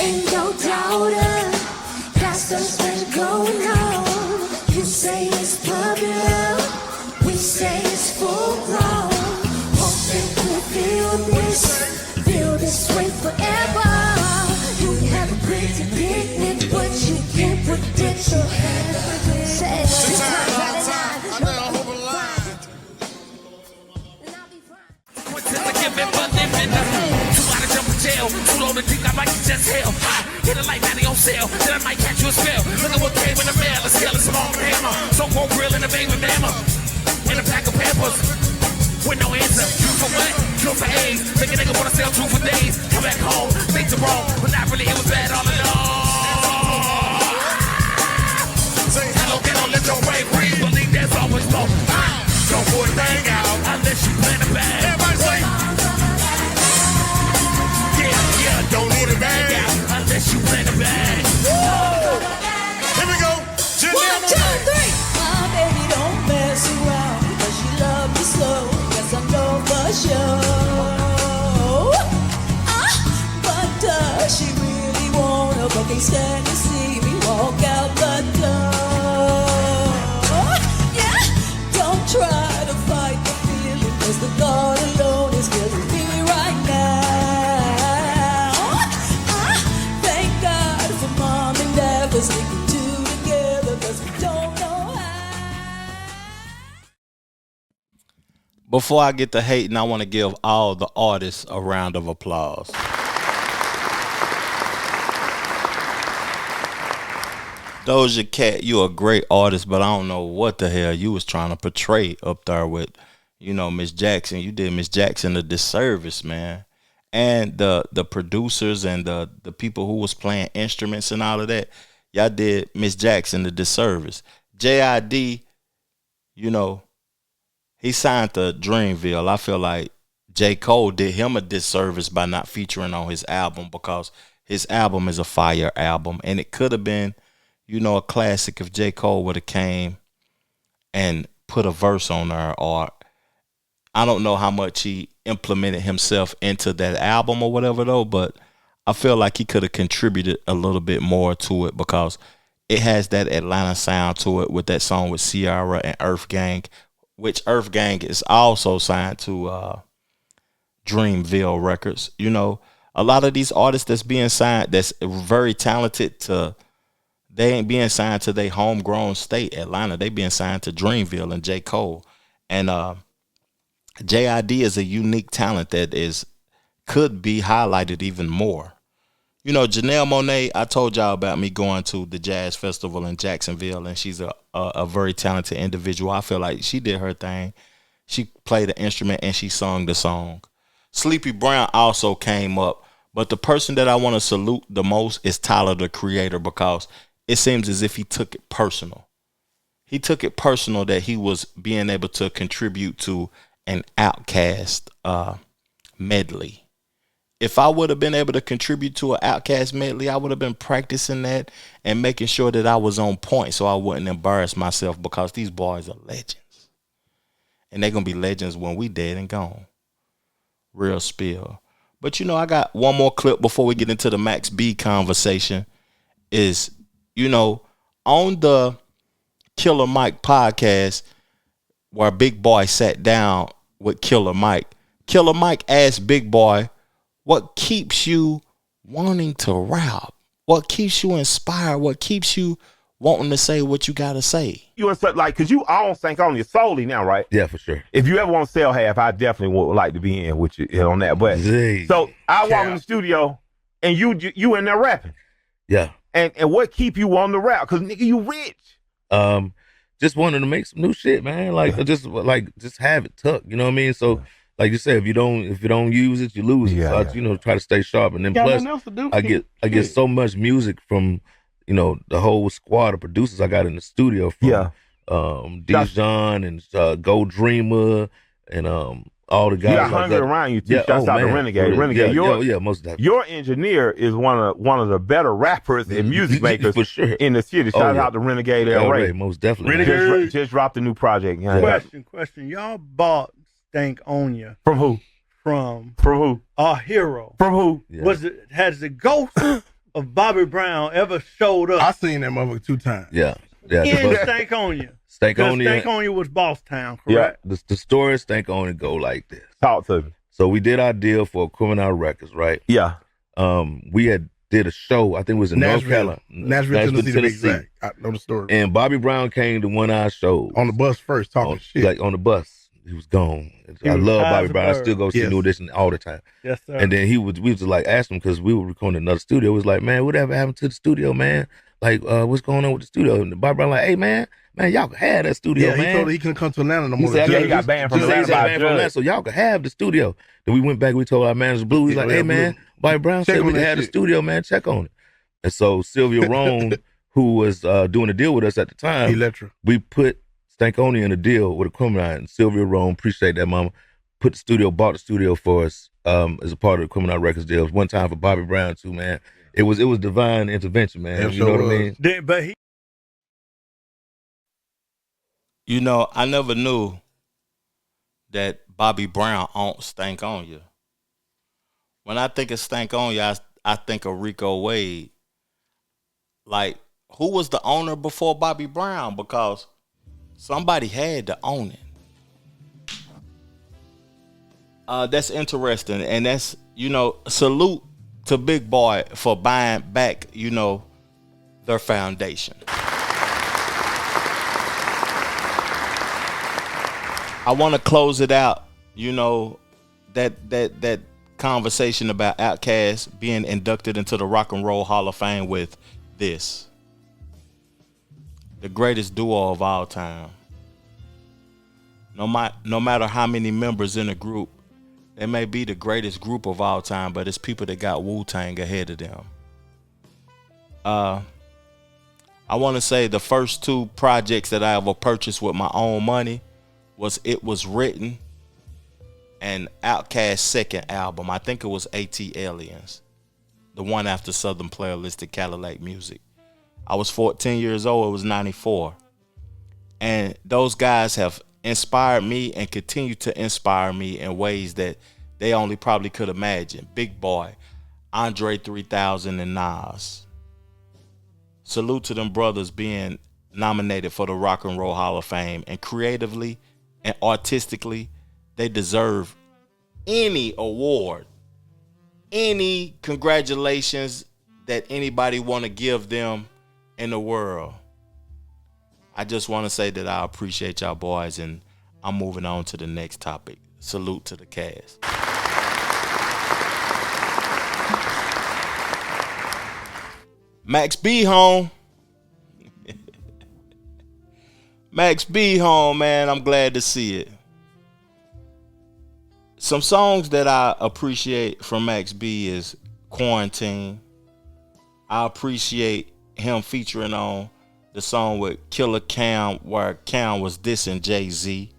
Ain't no daughter. Got something going on. You say it's popular. We say it's full grown. Hope they could feel this way forever. You have a great picnic, but you can't predict your say too low to think I might just hell. Hit it like 90 on sale, then I might catch you a spell. Look at what came in the mail, a scale of small hammer. So cold grill and a baby mama. And a pack of Pampers. With no answer, true for what? True for AIDS. Make a nigga wanna sell true for days. Come back home, things are wrong, but not really, it was bad all along. Say hello, get on, let your brain breathe. Believe there's always more. Don't put a thing out unless you plan a bag. Everybody say, yeah, don't need a bag out unless you plan a bag. Here we go. 1, 2, 3. My baby don't mess around because she love me slow. Yes, I know for sure. But does she really wanna? But can't stand to see me walk out the door. Yeah, don't try to fight the feeling, 'cause the God alone is killing me right now. Thank God for mom and dad for sticking two together, 'cause we don't know how. Before I get to hating, I want to give all the artists a round of applause. Doja Cat, you a great artist, but I don't know what the hell you was trying to portray up there with, Miss Jackson. You did Miss Jackson a disservice, man. And the producers and the people who was playing instruments and all of that, y'all did Miss Jackson a disservice. JID, he signed to Dreamville. I feel like J. Cole did him a disservice by not featuring on his album, because his album is a fire album, and it could have been, a classic if J. Cole would have came and put a verse on there, or I don't know how much he implemented himself into that album or whatever though, but I feel like he could have contributed a little bit more to it, because it has that Atlanta sound to it with that song with Ciara and Earth Gang, which Earth Gang is also signed to Dreamville Records. A lot of these artists that's being signed, that's very talented, they ain't being signed to their homegrown state, Atlanta. They being signed to Dreamville and J. Cole. And JID is a unique talent that could be highlighted even more. Janelle Monáe, I told y'all about me going to the Jazz Festival in Jacksonville, and she's a very talented individual. I feel like she did her thing. She played the instrument and she sung the song. Sleepy Brown also came up, but the person that I want to salute the most is Tyler, the Creator, because it seems as if he took it personal. He took it personal that he was being able to contribute to an Outkast medley. If I would have been able to contribute to an Outkast medley, I would have been practicing that and making sure that I was on point so I wouldn't embarrass myself, because these boys are legends. And they're going to be legends when we dead and gone. Real spill. But I got one more clip before we get into the Max B conversation. Is, on the Killer Mike podcast, where Big Boy sat down with Killer Mike asked Big Boy, what keeps you wanting to rap? What keeps you inspired? What keeps you wanting to say what you got to say? You and because you all think on you solely now, right? Yeah, for sure. If you ever want to sell half, I definitely would like to be in with you on that. But so I walk in the studio and you in there rapping. Yeah. And what keep you on the rap? Because nigga, you rich. Just wanted to make some new shit, man. Just have it tucked. You know what I mean? So like you said, if you don't use it, you lose it. So I, try to stay sharp. And then plus I get so much music from, the whole squad of producers I got in the studio from Dijon and Go Dreamer and all the guys. You got like hungry that. around you too. Yeah, Shouts out to man. Renegade. Yeah, Renegade, most definitely. your engineer is one of the better rappers and music makers for sure in the city. Shout out to Renegade El Ray. Most definitely. Renegade. Just dropped a new project. Question. Y'all bought Stank On Ya. From who? From who? Our hero. From who? Yeah. Has the ghost of Bobby Brown ever showed up? I seen that motherfucker 2 times. Yeah. In Stank On Ya. Stank On Ya. Stank On Ya was Boss Town, correct? Yeah. The story Stank On Ya go like this. Talk to me. So we did our deal for Criminal Records, right? Yeah. We had did a show. I think it was in North Carolina, Nashville, Tennessee. To be exact. I know the story. And Bobby Brown came to one of our shows on the bus first, talking shit. Like on the bus. He was gone. I love Bobby Brown. I still go see New Edition all the time. Yes, sir. And then we was just like asking him because we were recording another studio. It was like, man, whatever happened to the studio, man? Like, what's going on with the studio? And Bobby Brown like, hey, man, y'all can have that studio, man. He told her he couldn't come to Atlanta no more. He said, he got banned from Atlanta. So y'all can have the studio. Then we went back. We told our manager Blue. He's like, hey, man, Bobby Brown said we can have the studio, man. Check on it. And so Sylvia Roan, who was doing a deal with us at the time, Electra, we put Stank On Ya in a deal with a criminal, and Sylvia Roan, appreciate that, mama, bought the studio for us as a part of the Criminal Records deal. It was one time for Bobby Brown too, man. It was divine intervention, man. You know what I mean? But You know, I never knew that Bobby Brown owned Stank On Ya. When I think of Stank On Ya, I think of Rico Wade. Like, who was the owner before Bobby Brown? Because somebody had to own it. That's interesting. And that's, salute to Big Boy for buying back, their foundation. I want to close it out, that conversation about Outkast being inducted into the Rock and Roll Hall of Fame with this. The greatest duo of all time. No matter how many members in a group, they may be the greatest group of all time, but it's people that got Wu-Tang ahead of them. I want to say the first 2 projects that I ever purchased with my own money was It Was Written and Outkast's second album. I think it was AT Aliens, the one after Southern Playalistic Cadillac Music. I was 14 years old. It was 94. And those guys have inspired me and continue to inspire me in ways that they only probably could imagine. Big Boy, Andre 3000, and Nas. Salute to them brothers being nominated for the Rock and Roll Hall of Fame. And creatively and artistically, they deserve any award, any congratulations that anybody want to give them in the world. I just want to say that I appreciate y'all boys, and I'm moving on to the next topic. Salute to the cast. Max B home. Max B home, man. I'm glad to see it. Some songs that I appreciate from Max B is Quarantine. I appreciate him featuring on the song with Killer Cam, where Cam was dissing Jay-Z.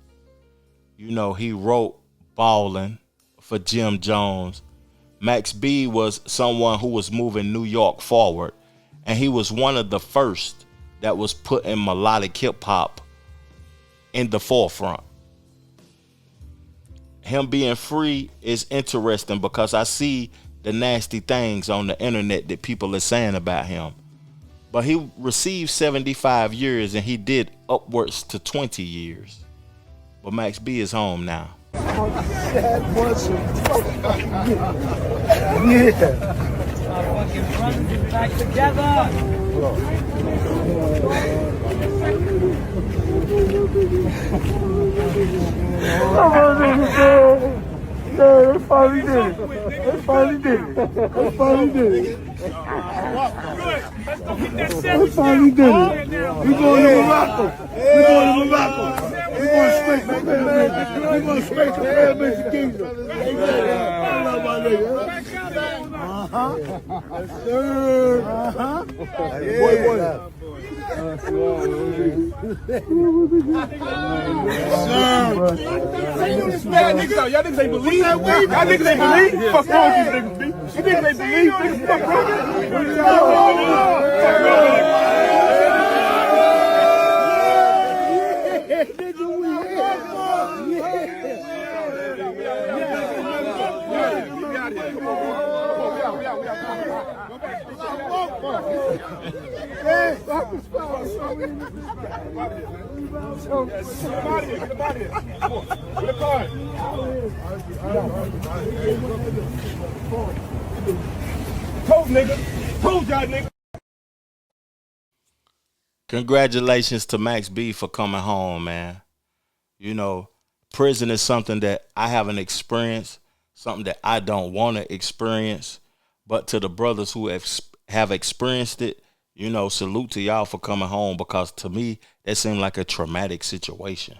He wrote Ballin' for Jim Jones. Max B was someone who was moving New York forward, and he was one of the first that was putting melodic hip hop in the forefront. Him being free is interesting because I see the nasty things on the internet that people are saying about him. But he received 75 years and he did upwards to 20 years. But Max B is home now. That was back together. No, they finally did it. They finally did it. They finally did it. They finally did it. We going to Morocco. We going to Morocco. We going straight to Paradise. We going straight to Paradise Kingdom. I love my nigga. Yes, sir. Y'all niggas ain't believe. Y'all niggas ain't believe. Fuck wrong with these niggas, B. You niggas ain't believe. Niggas fuck Congratulations to Max B for coming home, man. You know, prison is something that I haven't experienced, something that I don't want to experience. But to the brothers who have experienced it, you know, salute to y'all for coming home, because to me, that seemed like a traumatic situation.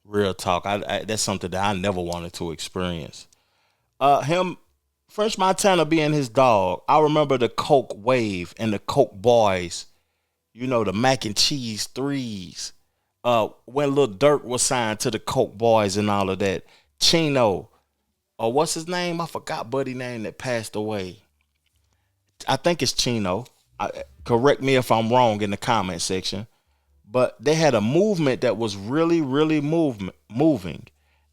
Real talk. That's something that I never wanted to experience. French Montana being his dog. I remember the Coke wave and the Coke boys, you know, the mac and cheese threes. When Lil Durk was signed to the Coke boys and all of that. Chino, what's his name? I forgot buddy name that passed away. I think it's Chino. Correct me if I'm wrong in the comment section. But they had a movement that was really, really moving.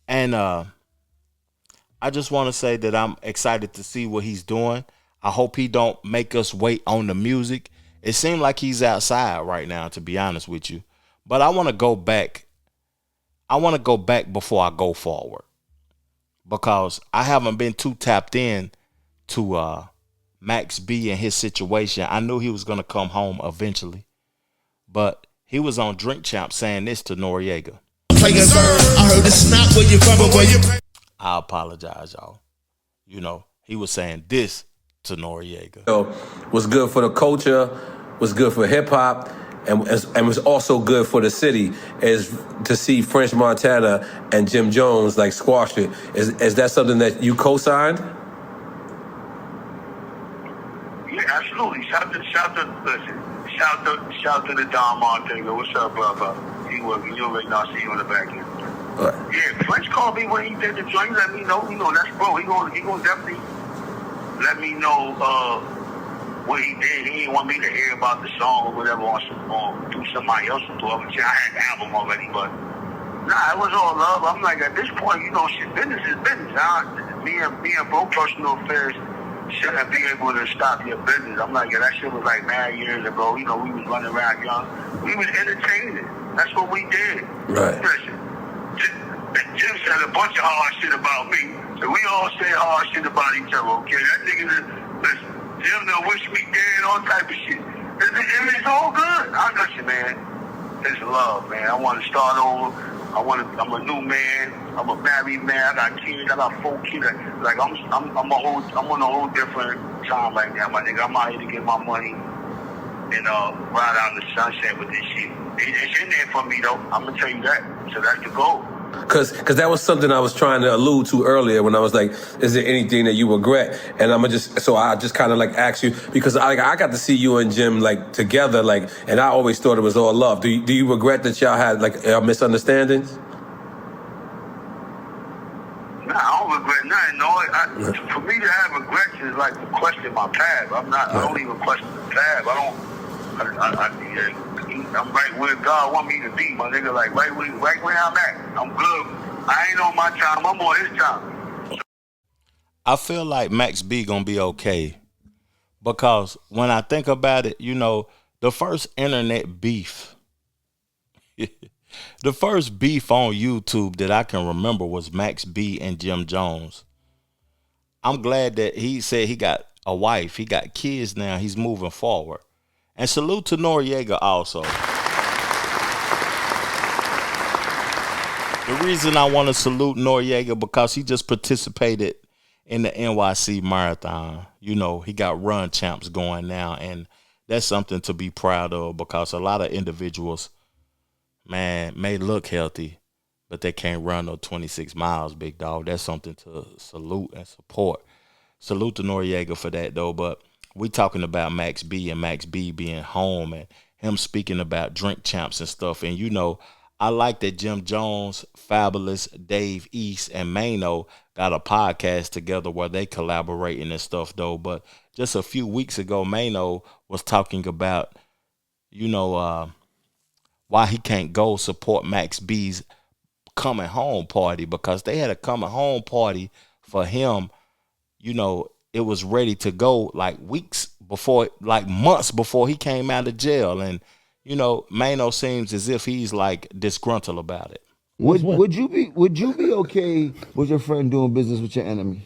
And I just want to say that I'm excited to see what he's doing. I hope he don't make us wait on the music. It seemed like he's outside right now, to be honest with you. But I want to go back. I want to go back before I go forward, because I haven't been too tapped in to Max B and his situation. I knew he was going to come home eventually, but he was on Drink Champ saying this to Noriega. I heard the snap where you from, where you. I apologize, y'all. You know, he was saying this to Noriega. So, was good for the culture, was good for hip hop, and was also good for the city, is to see French Montana and Jim Jones like squash it. Is that something that you co-signed? Yeah, absolutely. Shout to the Don Montego. What's up, brother? You already know. I see you on the back end. Yeah, French called me when he did the joint. Let me know. You know, that's bro. He gonna definitely let me know what he did. He didn't want me to hear about the song or whatever or do somebody else to it. I had the album already, but nah, it was all love. I'm like, at this point, you know, shit, business is business. Me and bro, personal affairs shouldn't be able to stop your business. I'm like, yeah, that shit was like mad years ago. You know, we was running around young. We was entertaining. That's what we did. Right. Listen, Jim said a bunch of hard shit about me, so we all say hard shit about each other, okay? That nigga, listen, Jim done wish me dead, all type of shit. It's all good. I got you, man. It's love, man. I want to start over. I'm a new man. I'm a married man. I got kids. I got 4 kids. Like I'm on a whole different time right now, my nigga. I'm out here to get my money and ride out in the sunset with this shit. It's in there for me though. I'm gonna tell you that. So that's the goal. Cause that was something I was trying to allude to earlier when I was like, is there anything that you regret? And I just kind of like asked you, because I got to see you and Jim like together, like, and I always thought it was all love. Do you regret that y'all had like misunderstandings? Nah, I don't regret nothing. No, for me to have regrets is like to question my past. I don't even question the past. I'm right where God want me to be, my nigga. Like right where I'm at. I'm good. I ain't on my time. I'm on his time. I feel like Max B gonna be okay, because when I think about it, you know, the first internet beef, the first beef on YouTube that I can remember was Max B and Jim Jones. I'm glad that he said he got a wife, he got kids now, he's moving forward. And salute to Noriega also. The reason I want to salute Noriega, because he just participated in the NYC Marathon. You know, he got run champs going now, and that's something to be proud of, because a lot of individuals, man, may look healthy, but they can't run no 26 miles, big dog. That's something to salute and support. salute to Noriega for that though. But we talking about Max B and Max B being home and him speaking about drink champs and stuff. And you know, I like that Jim Jones, Fabulous, Dave East, and Mano got a podcast together where they collaborating and stuff though. But just a few weeks ago, Mano was talking about, you know, why he can't go support Max B's coming home party, because they had a coming home party for him. You know, it was ready to go like weeks before, like months before he came out of jail. And, you know, Mano seems as if he's like disgruntled about it. Would you be okay with your friend doing business with your enemy?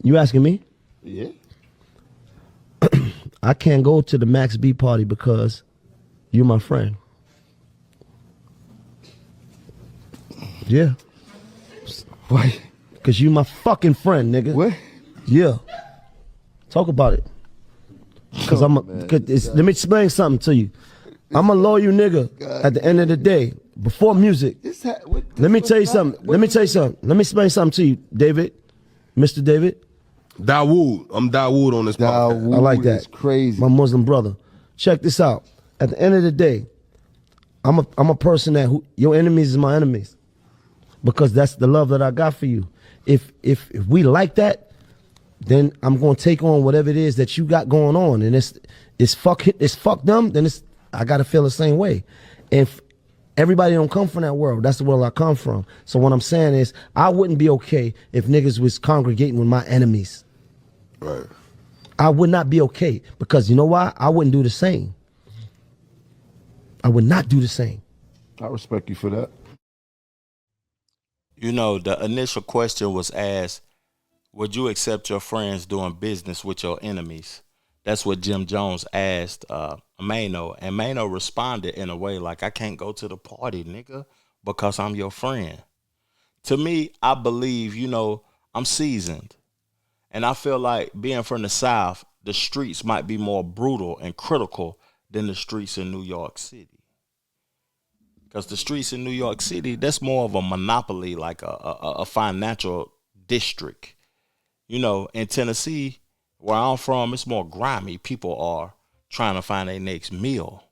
You asking me? Yeah. I can't go to the Max B party because you're my friend. Yeah. Why? Because you my fucking friend, nigga. What? Yeah. Talk about it. Because let me explain something to you. I'm a loyal nigga at the end of the day. Before music. Let me tell you something. Let me explain something to you, David. Mr. David. Dawood. I'm Dawood on this podcast. I like that. It's crazy. My Muslim brother. Check this out. At the end of the day, I'm a person that your enemies is my enemies. Because that's the love that I got for you. If we like that, then I'm gonna take on whatever it is that you got going on, and it's fuck them. Then I gotta feel the same way. If everybody don't come from that world, that's the world I come from. So what I'm saying is, I wouldn't be okay if niggas was congregating with my enemies. Right. I would not be okay, because you know why? I wouldn't do the same. I would not do the same. I respect you for that. You know, the initial question was asked, would you accept your friends doing business with your enemies? That's what Jim Jones asked Mano. And Mano responded in a way like, I can't go to the party, nigga, because I'm your friend. To me, I believe, you know, I'm seasoned. And I feel like being from the South, the streets might be more brutal and critical than the streets in New York City. Because the streets in New York City, that's more of a monopoly, like a financial district. You know, in Tennessee, where I'm from, it's more grimy. People are trying to find their next meal.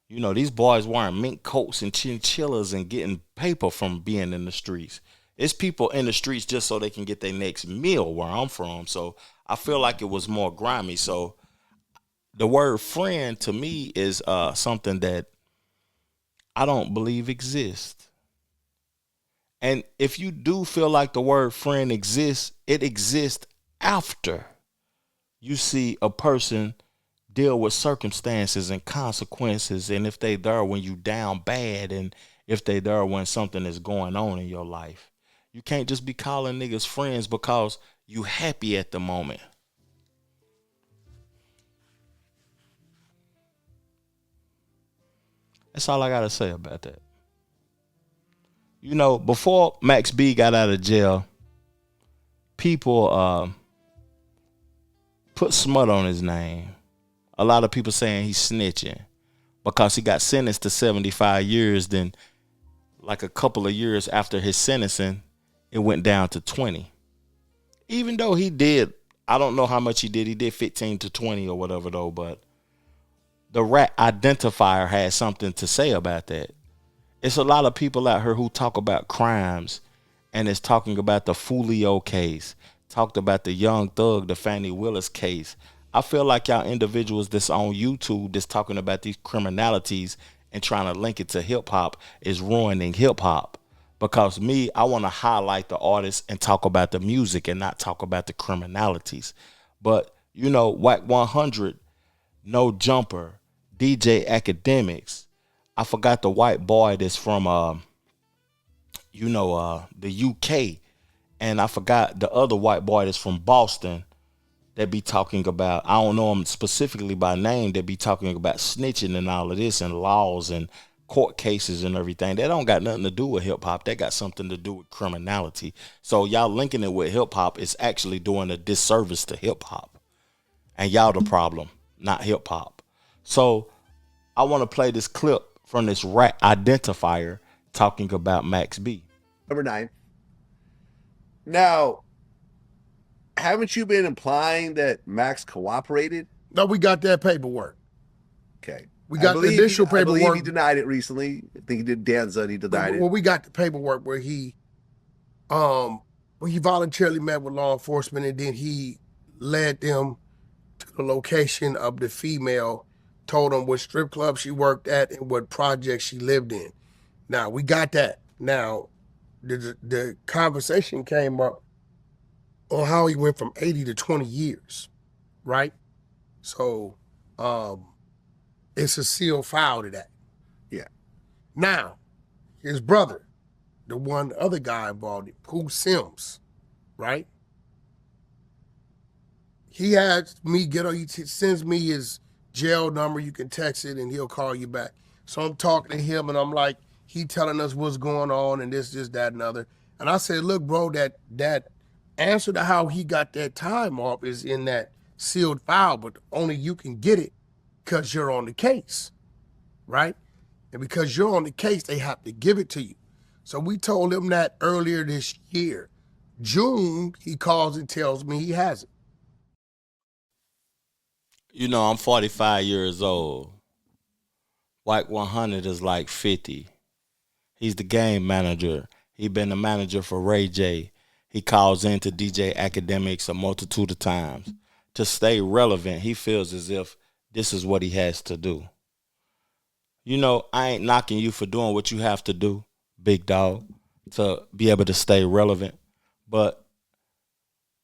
You know, these boys wearing mink coats and chinchillas and getting paper from being in the streets. It's people in the streets just so they can get their next meal where I'm from. So I feel like it was more grimy. So the word friend to me is something that I don't believe exists. And if you do feel like the word friend exists, it exists after you see a person deal with circumstances and consequences, and if they there when you down bad, and if they there when something is going on in your life. You can't just be calling niggas friends because you happy at the moment. That's all I gotta say about that. You know, before Max B got out of jail, people put smut on his name. A lot of people saying he's snitching because he got sentenced to 75 years. Then like a couple of years after his sentencing, it went down to 20. Even though he did, I don't know how much he did. He did 15 to 20 or whatever though, but the rat identifier had something to say about that. It's a lot of people out here who talk about crimes, and it's talking about the Fulio case, talked about the Young Thug, the Fannie Willis case. I feel like y'all individuals that's on YouTube that's talking about these criminalities and trying to link it to hip hop is ruining hip hop. Because me, I want to highlight the artists and talk about the music and not talk about the criminalities. But, you know, Whack 100, No Jumper, DJ Academics. I forgot the white boy that's from, the UK. And I forgot the other white boy that's from Boston that be talking about, I don't know him specifically by name, that be talking about snitching and all of this and laws and court cases and everything. That don't got nothing to do with hip hop. That got something to do with criminality. So y'all linking it with hip hop is actually doing a disservice to hip hop. And y'all the problem, not hip hop. So I want to play this clip from this rat identifier talking about Max B. Number 9. Now, haven't you been implying that Max cooperated? No, we got that paperwork. Okay. We got the initial I believe paperwork. he denied it recently. I think he did Danza, he denied it. Well, we got the paperwork where he voluntarily met with law enforcement, and then he led them to the location of the female, told them what strip club she worked at and what project she lived in. Now, we got that. Now, the conversation came up on how he went from 80 to 20 years, right? So, it's a sealed file to that. Yeah. Now, his brother, the other guy involved, Pooh Sims, right? He sends me his jail number. You can text it and he'll call you back. So I'm talking to him and I'm like, he telling us what's going on and this, that, and other. And I said, look, bro, that answer to how he got that time off is in that sealed file, but only you can get it because you're on the case, right? And because you're on the case, they have to give it to you. So we told him that earlier this year. June, he calls and tells me he has it. You know, I'm 45 years old. White 100 is like 50. He's the game manager. He been the manager for Ray J. He calls into DJ Academics a multitude of times. To stay relevant, he feels as if this is what he has to do. You know, I ain't knocking you for doing what you have to do, big dog, to be able to stay relevant. But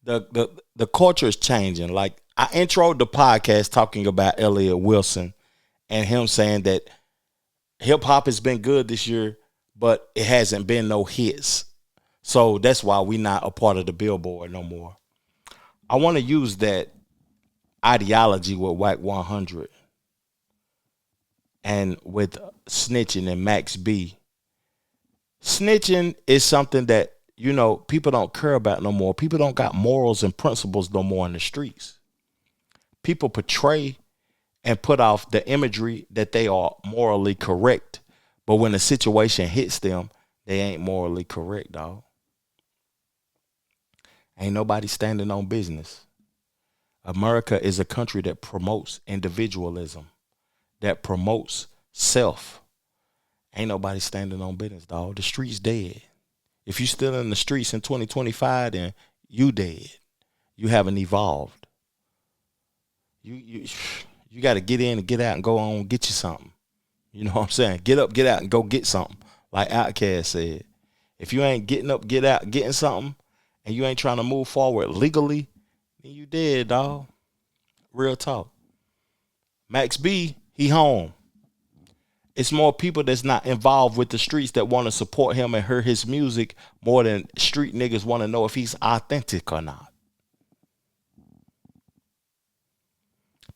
the culture is changing. Like, I introed the podcast talking about Elliott Wilson and him saying that hip-hop has been good this year, but it hasn't been no hits. So that's why we not a part of the Billboard no more. I want to use that ideology with Wack 100 and with snitching and Max B. Snitching is something that, you know, people don't care about no more. People don't got morals and principles no more in the streets. People portray and put off the imagery that they are morally correct, but when the situation hits them, they ain't morally correct, dog. Ain't nobody standing on business. America is a country that promotes individualism, that promotes self. Ain't nobody standing on business, dog. The streets dead. If you still in the streets in 2025, then you dead. You haven't evolved. You got to get in and get out and go on and get you something. You know what I'm saying? Get up, get out, and go get something. Like Outkast said. If you ain't getting up, get out, getting something, and you ain't trying to move forward legally, then you dead, dog. Real talk. Max B, he home. It's more people that's not involved with the streets that want to support him and hear his music more than street niggas want to know if he's authentic or not.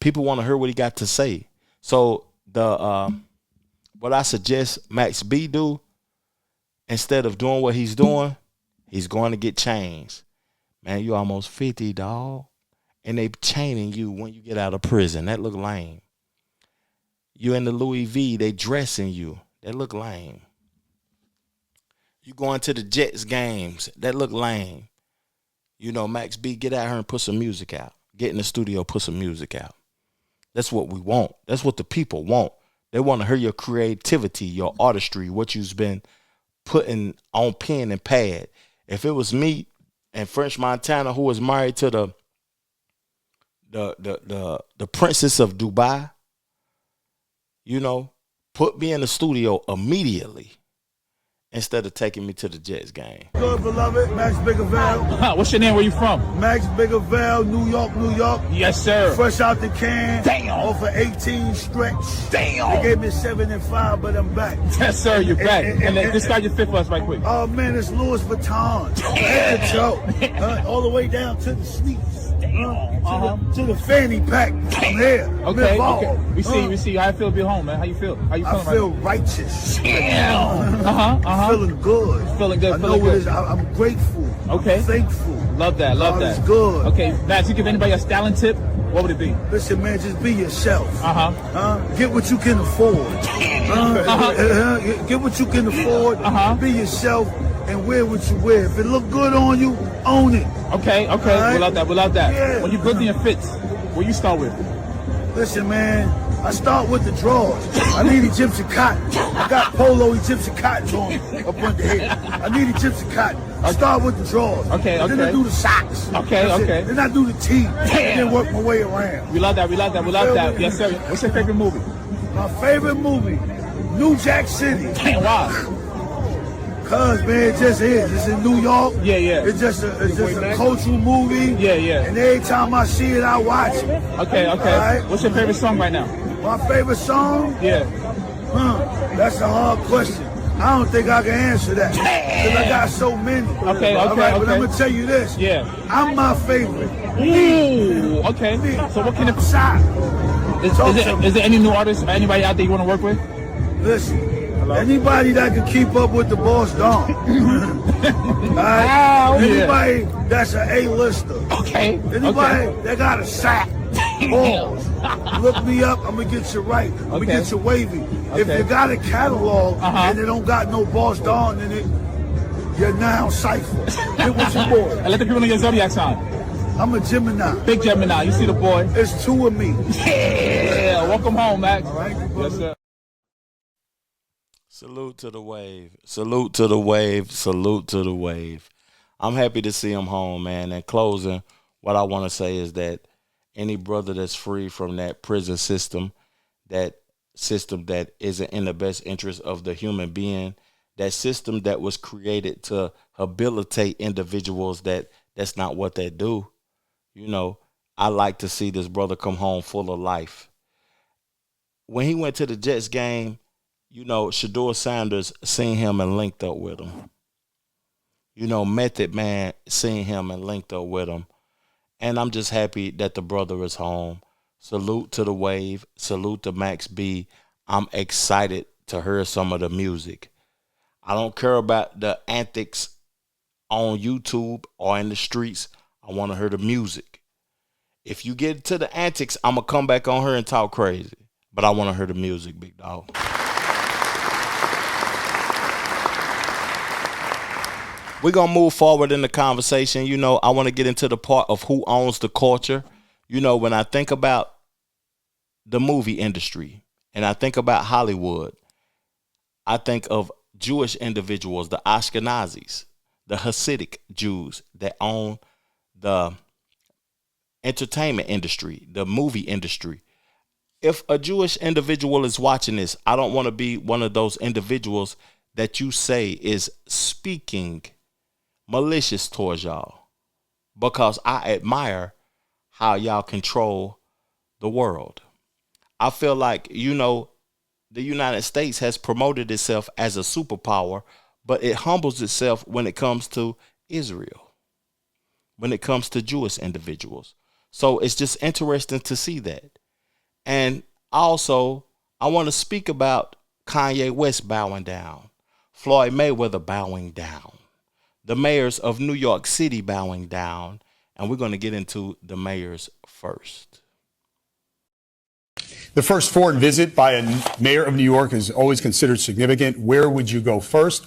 People want to hear what he got to say. So what I suggest Max B do, instead of doing what he's doing, he's going to get chains. Man, you almost 50, dog. And they chaining you when you get out of prison. That look lame. You in the Louis V, they dressing you. That look lame. You going to the Jets games. That look lame. You know, Max B, get out here and put some music out. Get in the studio, put some music out. That's what we want. That's what the people want. They want to hear your creativity, your artistry, what you've been putting on pen and pad. If it was me and French Montana, who was married to the princess of Dubai, you know, put me in the studio immediately instead of taking me to the Jets game. Good, beloved. Max Biggerville. What's your name? Where you from? Max Biggerville, New York, New York. Yes, sir. Fresh out the can. Damn. Over 18 stretch. Damn. They gave me 7 and 5, but I'm back. Yes, sir. You're back. And describe your fit for us right quick. Oh, man, it's Louis Vuitton. Head to toe. All the way down to the sneakers. To the fanny pack. I'm here. Okay. We see. How you feel to be home, man? How you feel? How you feeling? I feel righteous. Damn. Feeling good. Feeling good. I know what it is. I'm grateful. Okay. I'm thankful. Love that. Love God that. is good. Okay, Max, you give anybody a styling tip? What would it be? Listen, man, just be yourself. Get what you can afford. Get what you can afford. Be yourself and wear what you wear. If it look good on you, own it. Okay. Right? Without that. Yeah. When you build your fits, what you start with? Listen, man, I start with the drawers. I need Egyptian cotton. I got polo Egyptian cotton on up under here. I need Egyptian cotton. I start with the drawers. Okay. Then I do the socks. Okay. Then I do the tee. And then work my way around. We love that. Yes, sir. What's your favorite movie? My favorite movie, New Jack City. Damn, why? Cause man, it just is. It's in New York. Yeah. It's just a cultural movie. Yeah. And every time I see it, I watch it. Okay. Right? What's your favorite song right now? My favorite song? Yeah. That's a hard question. I don't think I can answer that. Because I got so many. Okay. But I'm going to tell you this. Yeah. I'm my favorite. Ooh, okay. So what kind of shot? Is there any new artists or anybody out there you want to work with? Listen, anybody that can keep up with the boss dog. Right? Anybody that's an A-lister. Okay. Anybody that got a sack. Balls. Look me up, I'm gonna get you right. I'm gonna get you wavy. If you got a catalog and it don't got no boss dog in it, you're now cipher. Get with your boy. And let the people know your zodiac sign. I'm a Gemini. Big Gemini. You see the boy? It's two of me. Yeah. Welcome home, Max. All right, yes, sir. Salute to the wave. Salute to the wave. Salute to the wave. I'm happy to see him home, man. And closing, what I want to say is that any brother that's free from that prison system that isn't in the best interest of the human being, that system that was created to habilitate individuals that's not what they do. You know, I like to see this brother come home full of life. When he went to the Jets game, you know, Shador Sanders seen him and linked up with him. You know, Method Man seen him and linked up with him. And I'm just happy that the brother is home. Salute to the wave. Salute to Max B. I'm excited to hear some of the music. I don't care about the antics on YouTube or in the streets. I want to hear the music. If you get to the antics, I'm going to come back on here and talk crazy. But I want to hear the music, big dog. We're going to move forward in the conversation. You know, I want to get into the part of who owns the culture. You know, when I think about the movie industry and I think about Hollywood, I think of Jewish individuals, the Ashkenazis, the Hasidic Jews that own the entertainment industry, the movie industry. If a Jewish individual is watching this, I don't want to be one of those individuals that you say is speaking malicious towards y'all, because I admire how y'all control the world. I feel like, you know, the United States has promoted itself as a superpower, but it humbles itself when it comes to Israel, when it comes to Jewish individuals. So it's just interesting to see that. And also, I want to speak about Kanye West bowing down, Floyd Mayweather bowing down, the mayors of New York City bowing down, and we're going to get into the mayors first. The first foreign visit by a mayor of New York is always considered significant. Where would you go first?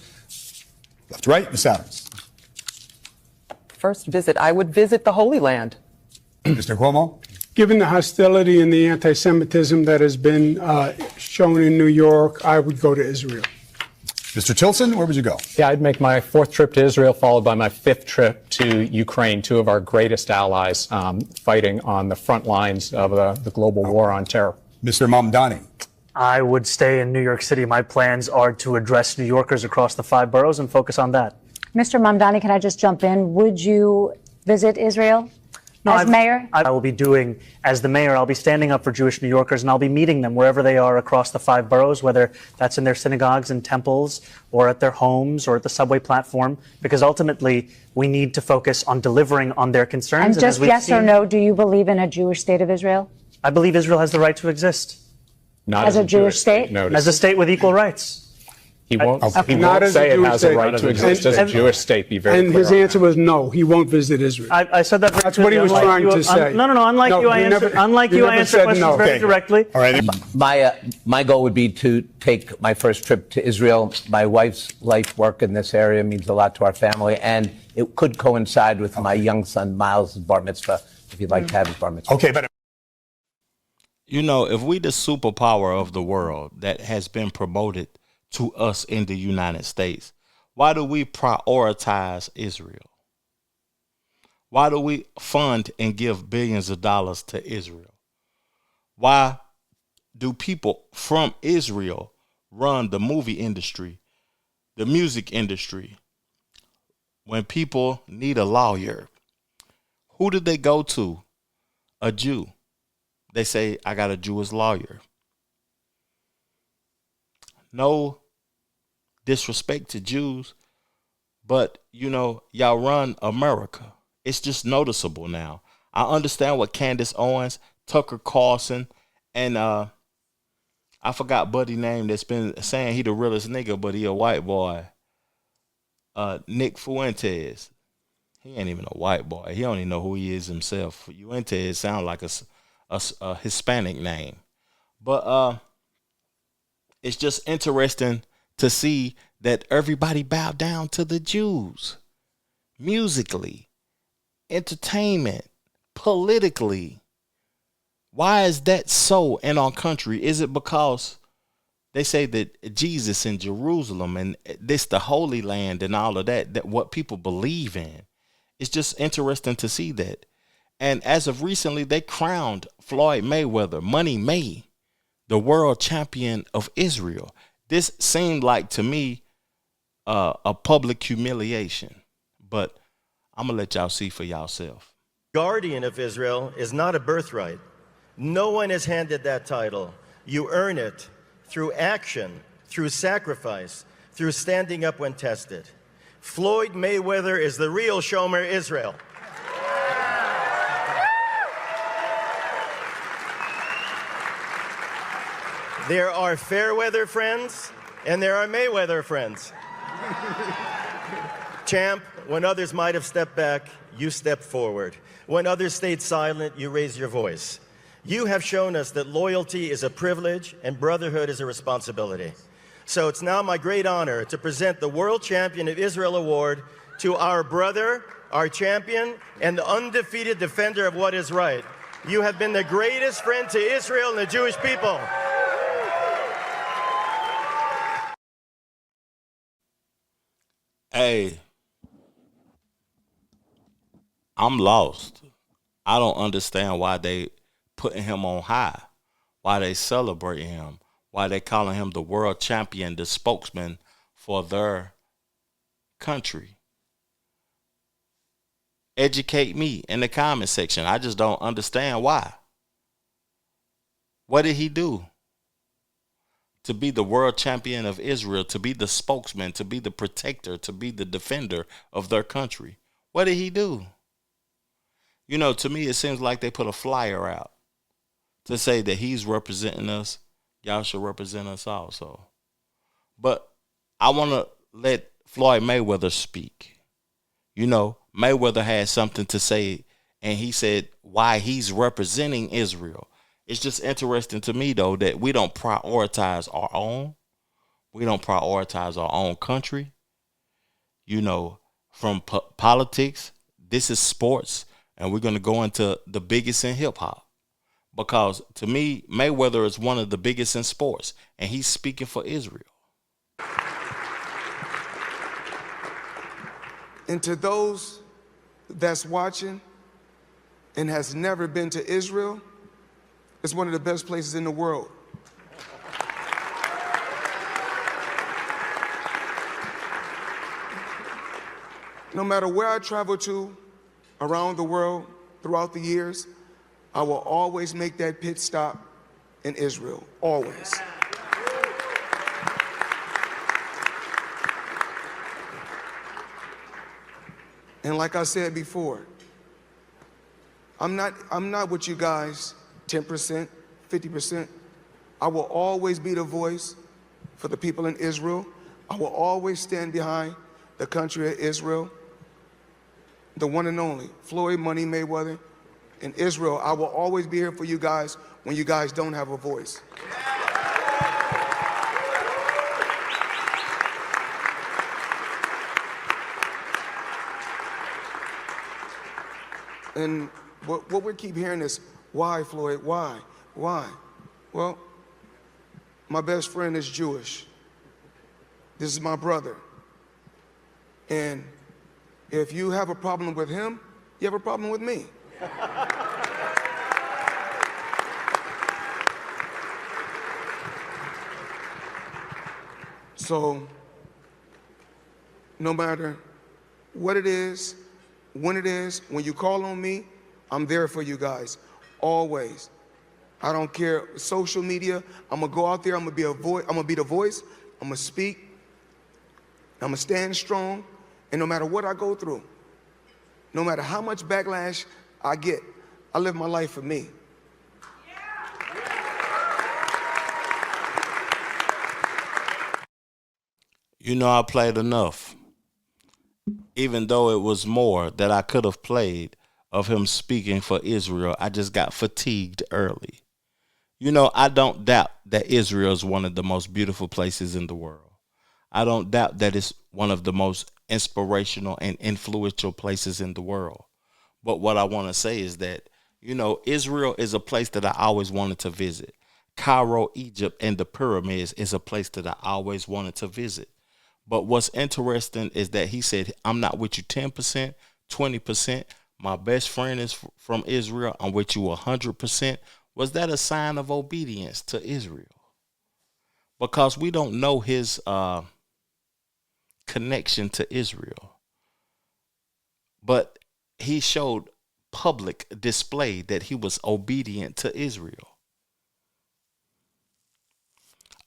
Left to right, Ms. Adams. First visit, I would visit the Holy Land. Mr. Cuomo. Given the hostility and the anti-Semitism that has been shown in New York, I would go to Israel. Mr. Tilson, where would you go? Yeah, I'd make my fourth trip to Israel, followed by my fifth trip to Ukraine, two of our greatest allies fighting on the front lines of the global war on terror. Mr. Mamdani. I would stay in New York City. My plans are to address New Yorkers across the 5 boroughs and focus on that. Mr. Mamdani, can I just jump in? Would you visit Israel as mayor? I will be doing, as the mayor, I'll be standing up for Jewish New Yorkers, and I'll be meeting them wherever they are across the 5 boroughs, whether that's in their synagogues and temples or at their homes or at the subway platform, because ultimately we need to focus on delivering on their concerns. And just yes or no, do you believe in a Jewish state of Israel? I believe Israel has the right to exist. Not as a Jewish state? No, as a state with equal rights. He won't, he Not won't as say a it Jewish has a state. right to exist as a Jewish state. Be very And clear. his answer was no, he won't visit Israel. I said that. That's what he was trying to say. No. Unlike you, I answer questions very directly. All right. My goal would be to take my first trip to Israel. My wife's life work in this area means a lot to our family, and it could coincide with my young son Miles' bar mitzvah, if you'd like to have his bar mitzvah. Okay, but you know, if we the superpower of the world that has been promoted to us in the United States, why do we prioritize Israel? Why do we fund and give billions of dollars to Israel? Why do people from Israel run the movie industry, the music industry? When people need a lawyer, who did they go to? A Jew. They say, I got a Jewish lawyer. No disrespect to Jews, but, you know, y'all run America. It's just noticeable now. I understand what Candace Owens, Tucker Carlson, and I forgot Buddy's name that's been saying he the realest nigga, but he a white boy. Nick Fuentes. He ain't even a white boy. He don't even know who he is himself. Fuentes sound like a Hispanic name. But it's just interesting to see that everybody bowed down to the Jews. Musically, entertainment, politically. Why is that so in our country? Is it because they say that Jesus in Jerusalem and this the Holy Land and all of that, that what people believe in? It's just interesting to see that. And as of recently, they crowned Floyd Mayweather, Money May, the world champion of Israel. This seemed like, to me, a public humiliation. But I'm going to let y'all see for yourself. Guardian of Israel is not a birthright. No one is handed that title. You earn it through action, through sacrifice, through standing up when tested. Floyd Mayweather is the real Shomer Israel. There are Fairweather friends, and there are Mayweather friends. Champ, when others might have stepped back, you stepped forward. When others stayed silent, you raised your voice. You have shown us that loyalty is a privilege and brotherhood is a responsibility. So it's now my great honor to present the World Champion of Israel Award to our brother, our champion, and the undefeated defender of what is right. You have been the greatest friend to Israel and the Jewish people. Hey, I'm lost. I don't understand why they putting him on high, why they celebrating him, why they calling him the world champion, the spokesman for their country. Educate me in the comment section. I just don't understand why. What did he do to be the world champion of Israel, to be the spokesman, to be the protector, to be the defender of their country? What did he do? You know, to me, it seems like they put a flyer out to say that he's representing us. Y'all should represent us also. But I want to let Floyd Mayweather speak. You know, Mayweather had something to say, and he said why he's representing Israel. It's just interesting to me, though, that we don't prioritize our own. We don't prioritize our own country. You know, from politics, this is sports, and we're going to go into the biggest in hip-hop. Because, to me, Mayweather is one of the biggest in sports, and he's speaking for Israel. And to those that's watching and has never been to Israel, it's one of the best places in the world. No matter where I travel to around the world throughout the years, I will always make that pit stop in Israel, always. And like I said before, I'm not with you guys 10%, 50%. I will always be the voice for the people in Israel. I will always stand behind the country of Israel, the one and only Floyd Money Mayweather in Israel. I will always be here for you guys when you guys don't have a voice. And what we keep hearing is, why, Floyd, why? Well, my best friend is Jewish. This is my brother. And if you have a problem with him, you have a problem with me. So, no matter what it is, when you call on me, I'm there for you guys, always. I don't care, social media, I'm gonna go out there, I'm gonna be the voice, I'm gonna speak, I'm gonna stand strong, and no matter what I go through, no matter how much backlash I get, I live my life for me. You know, I played enough. Even though it was more that I could have played of him speaking for Israel, I just got fatigued early. You know, I don't doubt that Israel is one of the most beautiful places in the world. I don't doubt that it's one of the most inspirational and influential places in the world. But what I want to say is that, you know, Israel is a place that I always wanted to visit. Cairo, Egypt, and the pyramids is a place that I always wanted to visit. But what's interesting is that he said, I'm not with you 10%, 20%. My best friend is from Israel. I'm with you 100%. Was that a sign of obedience to Israel? Because we don't know his connection to Israel. But he showed public display that he was obedient to Israel.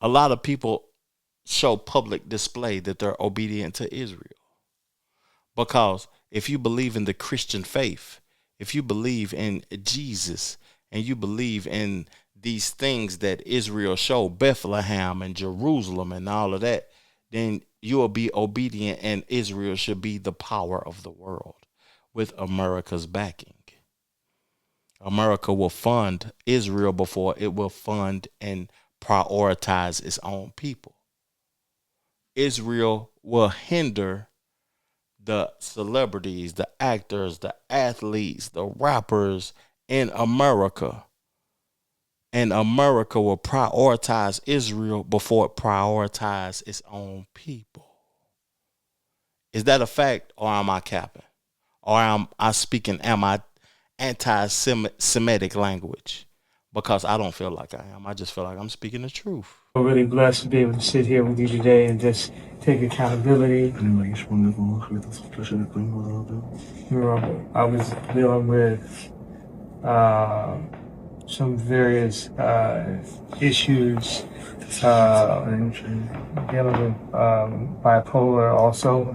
A lot of people show public display that they're obedient to Israel. Because if you believe in the Christian faith, if you believe in Jesus, and you believe in these things that Israel showed, Bethlehem and Jerusalem and all of that, then you will be obedient, and Israel should be the power of the world with America's backing. America will fund Israel before it will fund and prioritize its own people. Israel will hinder the celebrities, the actors, the athletes, the rappers in America. And America will prioritize Israel before it prioritizes its own people. Is that a fact, or am I capping? Or am I speaking anti-Semitic language? Because I don't feel like I am. I just feel like I'm speaking the truth. I'm really blessed to be able to sit here with you today and just take accountability. I was dealing with some various issues, dealing with bipolar also.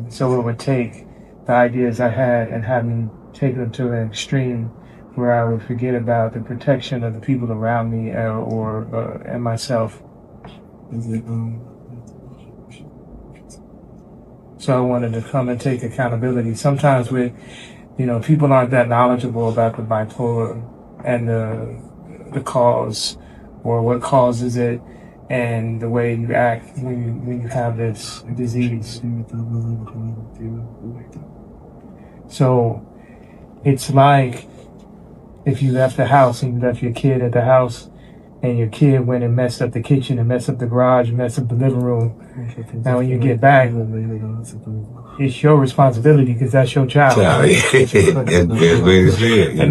So it would take the ideas I had and have me take them to an extreme where I would forget about the protection of the people around me and myself. So I wanted to come and take accountability. Sometimes people aren't that knowledgeable about the bipolar and the cause or what causes it and the way you act when you have this disease. So it's like if you left the house and you left your kid at the house and your kid went and messed up the kitchen and messed up the garage and messed up the living room. Now when you get back, it's your responsibility because that's your child. And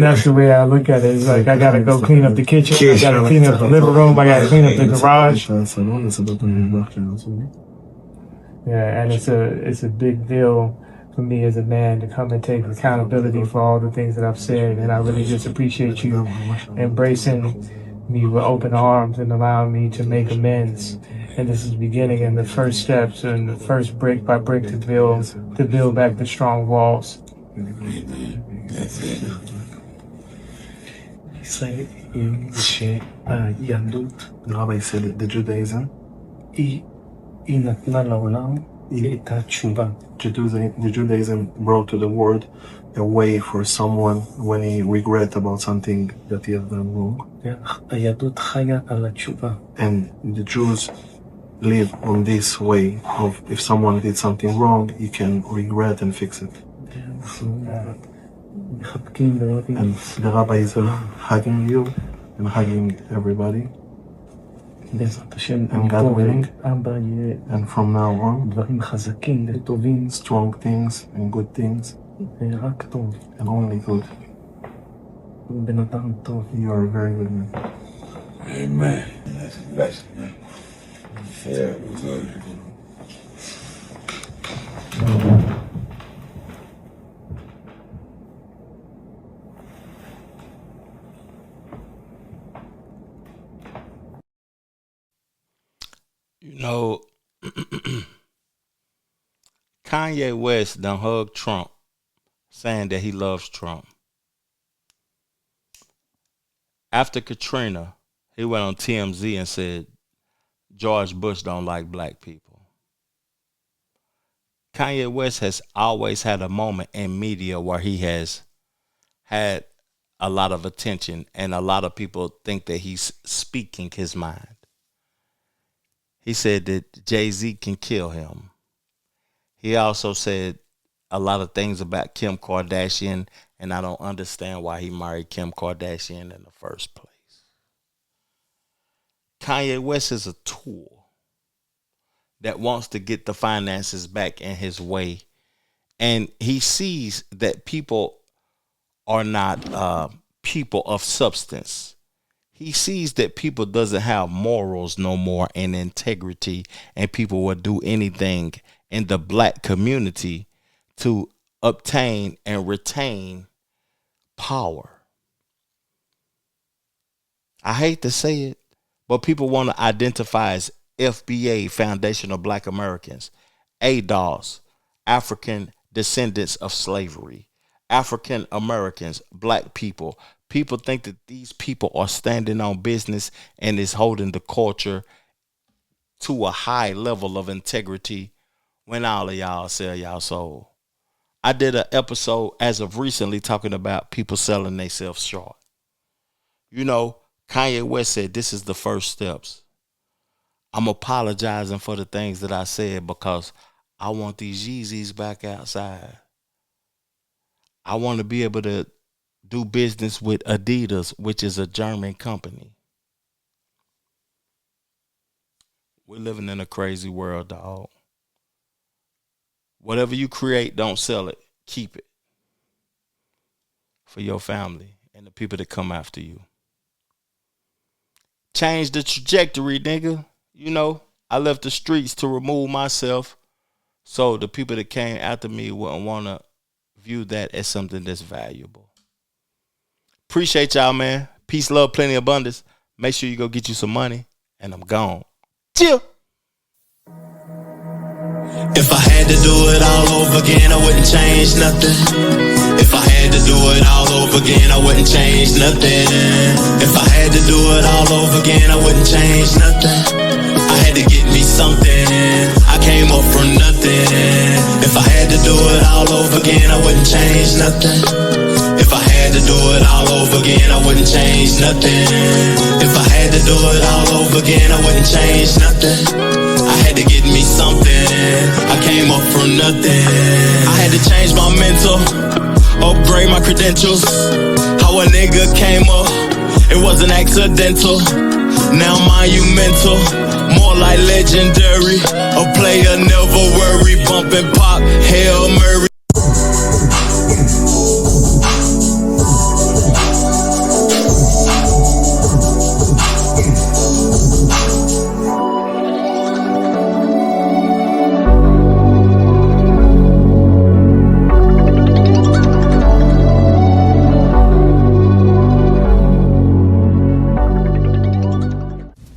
that's the way I look at it. It's like I gotta go clean up the kitchen, I gotta clean up the living room, I gotta clean up the garage. Yeah, and it's a big deal for me as a man to come and take accountability for all the things that I've said, and I really just appreciate you embracing me with open arms and allowing me to make amends. And this is the beginning and the first steps and the first brick by brick to build back the strong walls. היא נתנה לעולם את התשובה. Judaism brought to the world a way for someone when he regret about something that he has done wrong. היהדות חיה על התשובה. And the Jews live on this way of if someone did something wrong, he can regret and fix it. And the rabbi is hugging you and hugging everybody. And God willing, and from now on, strong things and good things, and only good. You are a very good man. Amen. That's a blessing, man. Yeah, we're good. You know, Kanye West done hugged Trump, saying that he loves Trump. After Katrina, he went on TMZ and said George Bush don't like black people. Kanye West has always had a moment in media where he has had a lot of attention and a lot of people think that he's speaking his mind. He said that Jay-Z can kill him. He also said a lot of things about Kim Kardashian, and I don't understand why he married Kim Kardashian in the first place. Kanye West is a tool that wants to get the finances back in his way, and he sees that people are not people of substance. He sees that people doesn't have morals no more and integrity, and people will do anything in the black community to obtain and retain power. I hate to say it, but people want to identify as FBA, Foundation of Black Americans, ADOS, African Descendants of Slavery, African Americans, black people. People think that these people are standing on business and is holding the culture to a high level of integrity when all of y'all sell y'all soul. I did an episode as of recently talking about people selling themselves short. You know, Kanye West said this is the first steps. I'm apologizing for the things that I said because I want these Yeezys back outside. I want to be able to do business with Adidas, which is a German company. We're living in a crazy world, dog. Whatever you create, don't sell it. Keep it for your family and the people that come after you. Change the trajectory, nigga. You know, I left the streets to remove myself so the people that came after me wouldn't want to view that as something that's valuable. Appreciate y'all, man. Peace, love, plenty, abundance. Make sure you go get you some money, and I'm gone. Chill. If I had to do it all over again, I wouldn't change nothing. If I had to do it all over again, I wouldn't change nothing. If I had to do it all over again, I wouldn't change nothing. I had to get me something. I came up from nothing. If I had to do it all over again, I wouldn't change nothing. If I had to do it all over again, I wouldn't change nothing. If I had to do it all over again, I wouldn't change nothing. I had to get me something. I came up from nothing. I had to change my mental, upgrade my credentials. How a nigga came up, it wasn't accidental. Now monumental, more like legendary. A player never worry, bumping pop, Hail Mary.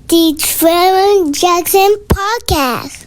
The Trevor Jackson Podcast.